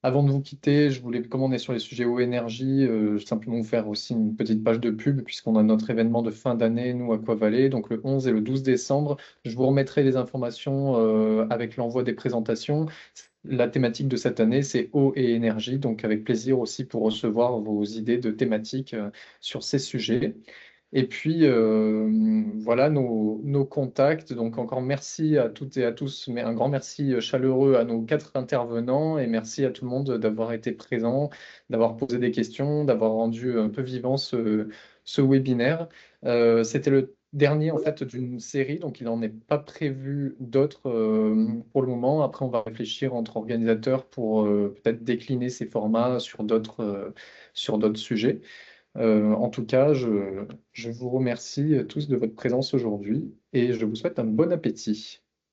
Speaker 1: Avant de vous quitter, je voulais, comme on est sur les sujets eau énergie, simplement vous faire aussi une petite page de pub puisqu'on a notre événement de fin d'année, nous, Aquavalais, donc le 11 et le 12 décembre. Je vous remettrai les informations avec l'envoi des présentations. La thématique de cette année, c'est eau et énergie, donc avec plaisir aussi pour recevoir vos idées de thématiques sur ces sujets. Et puis, voilà nos contacts. Donc, encore merci à toutes et à tous, mais un grand merci chaleureux à nos 4 intervenants et merci à tout le monde d'avoir été présent, d'avoir posé des questions, d'avoir rendu un peu vivant ce webinaire. C'était le dernier en fait d'une série, donc il n'en est pas prévu d'autres pour le moment. Après, on va réfléchir entre organisateurs pour peut-être décliner ces formats sur d'autres sujets. En tout cas, je vous remercie tous de votre présence aujourd'hui et je vous souhaite un bon appétit.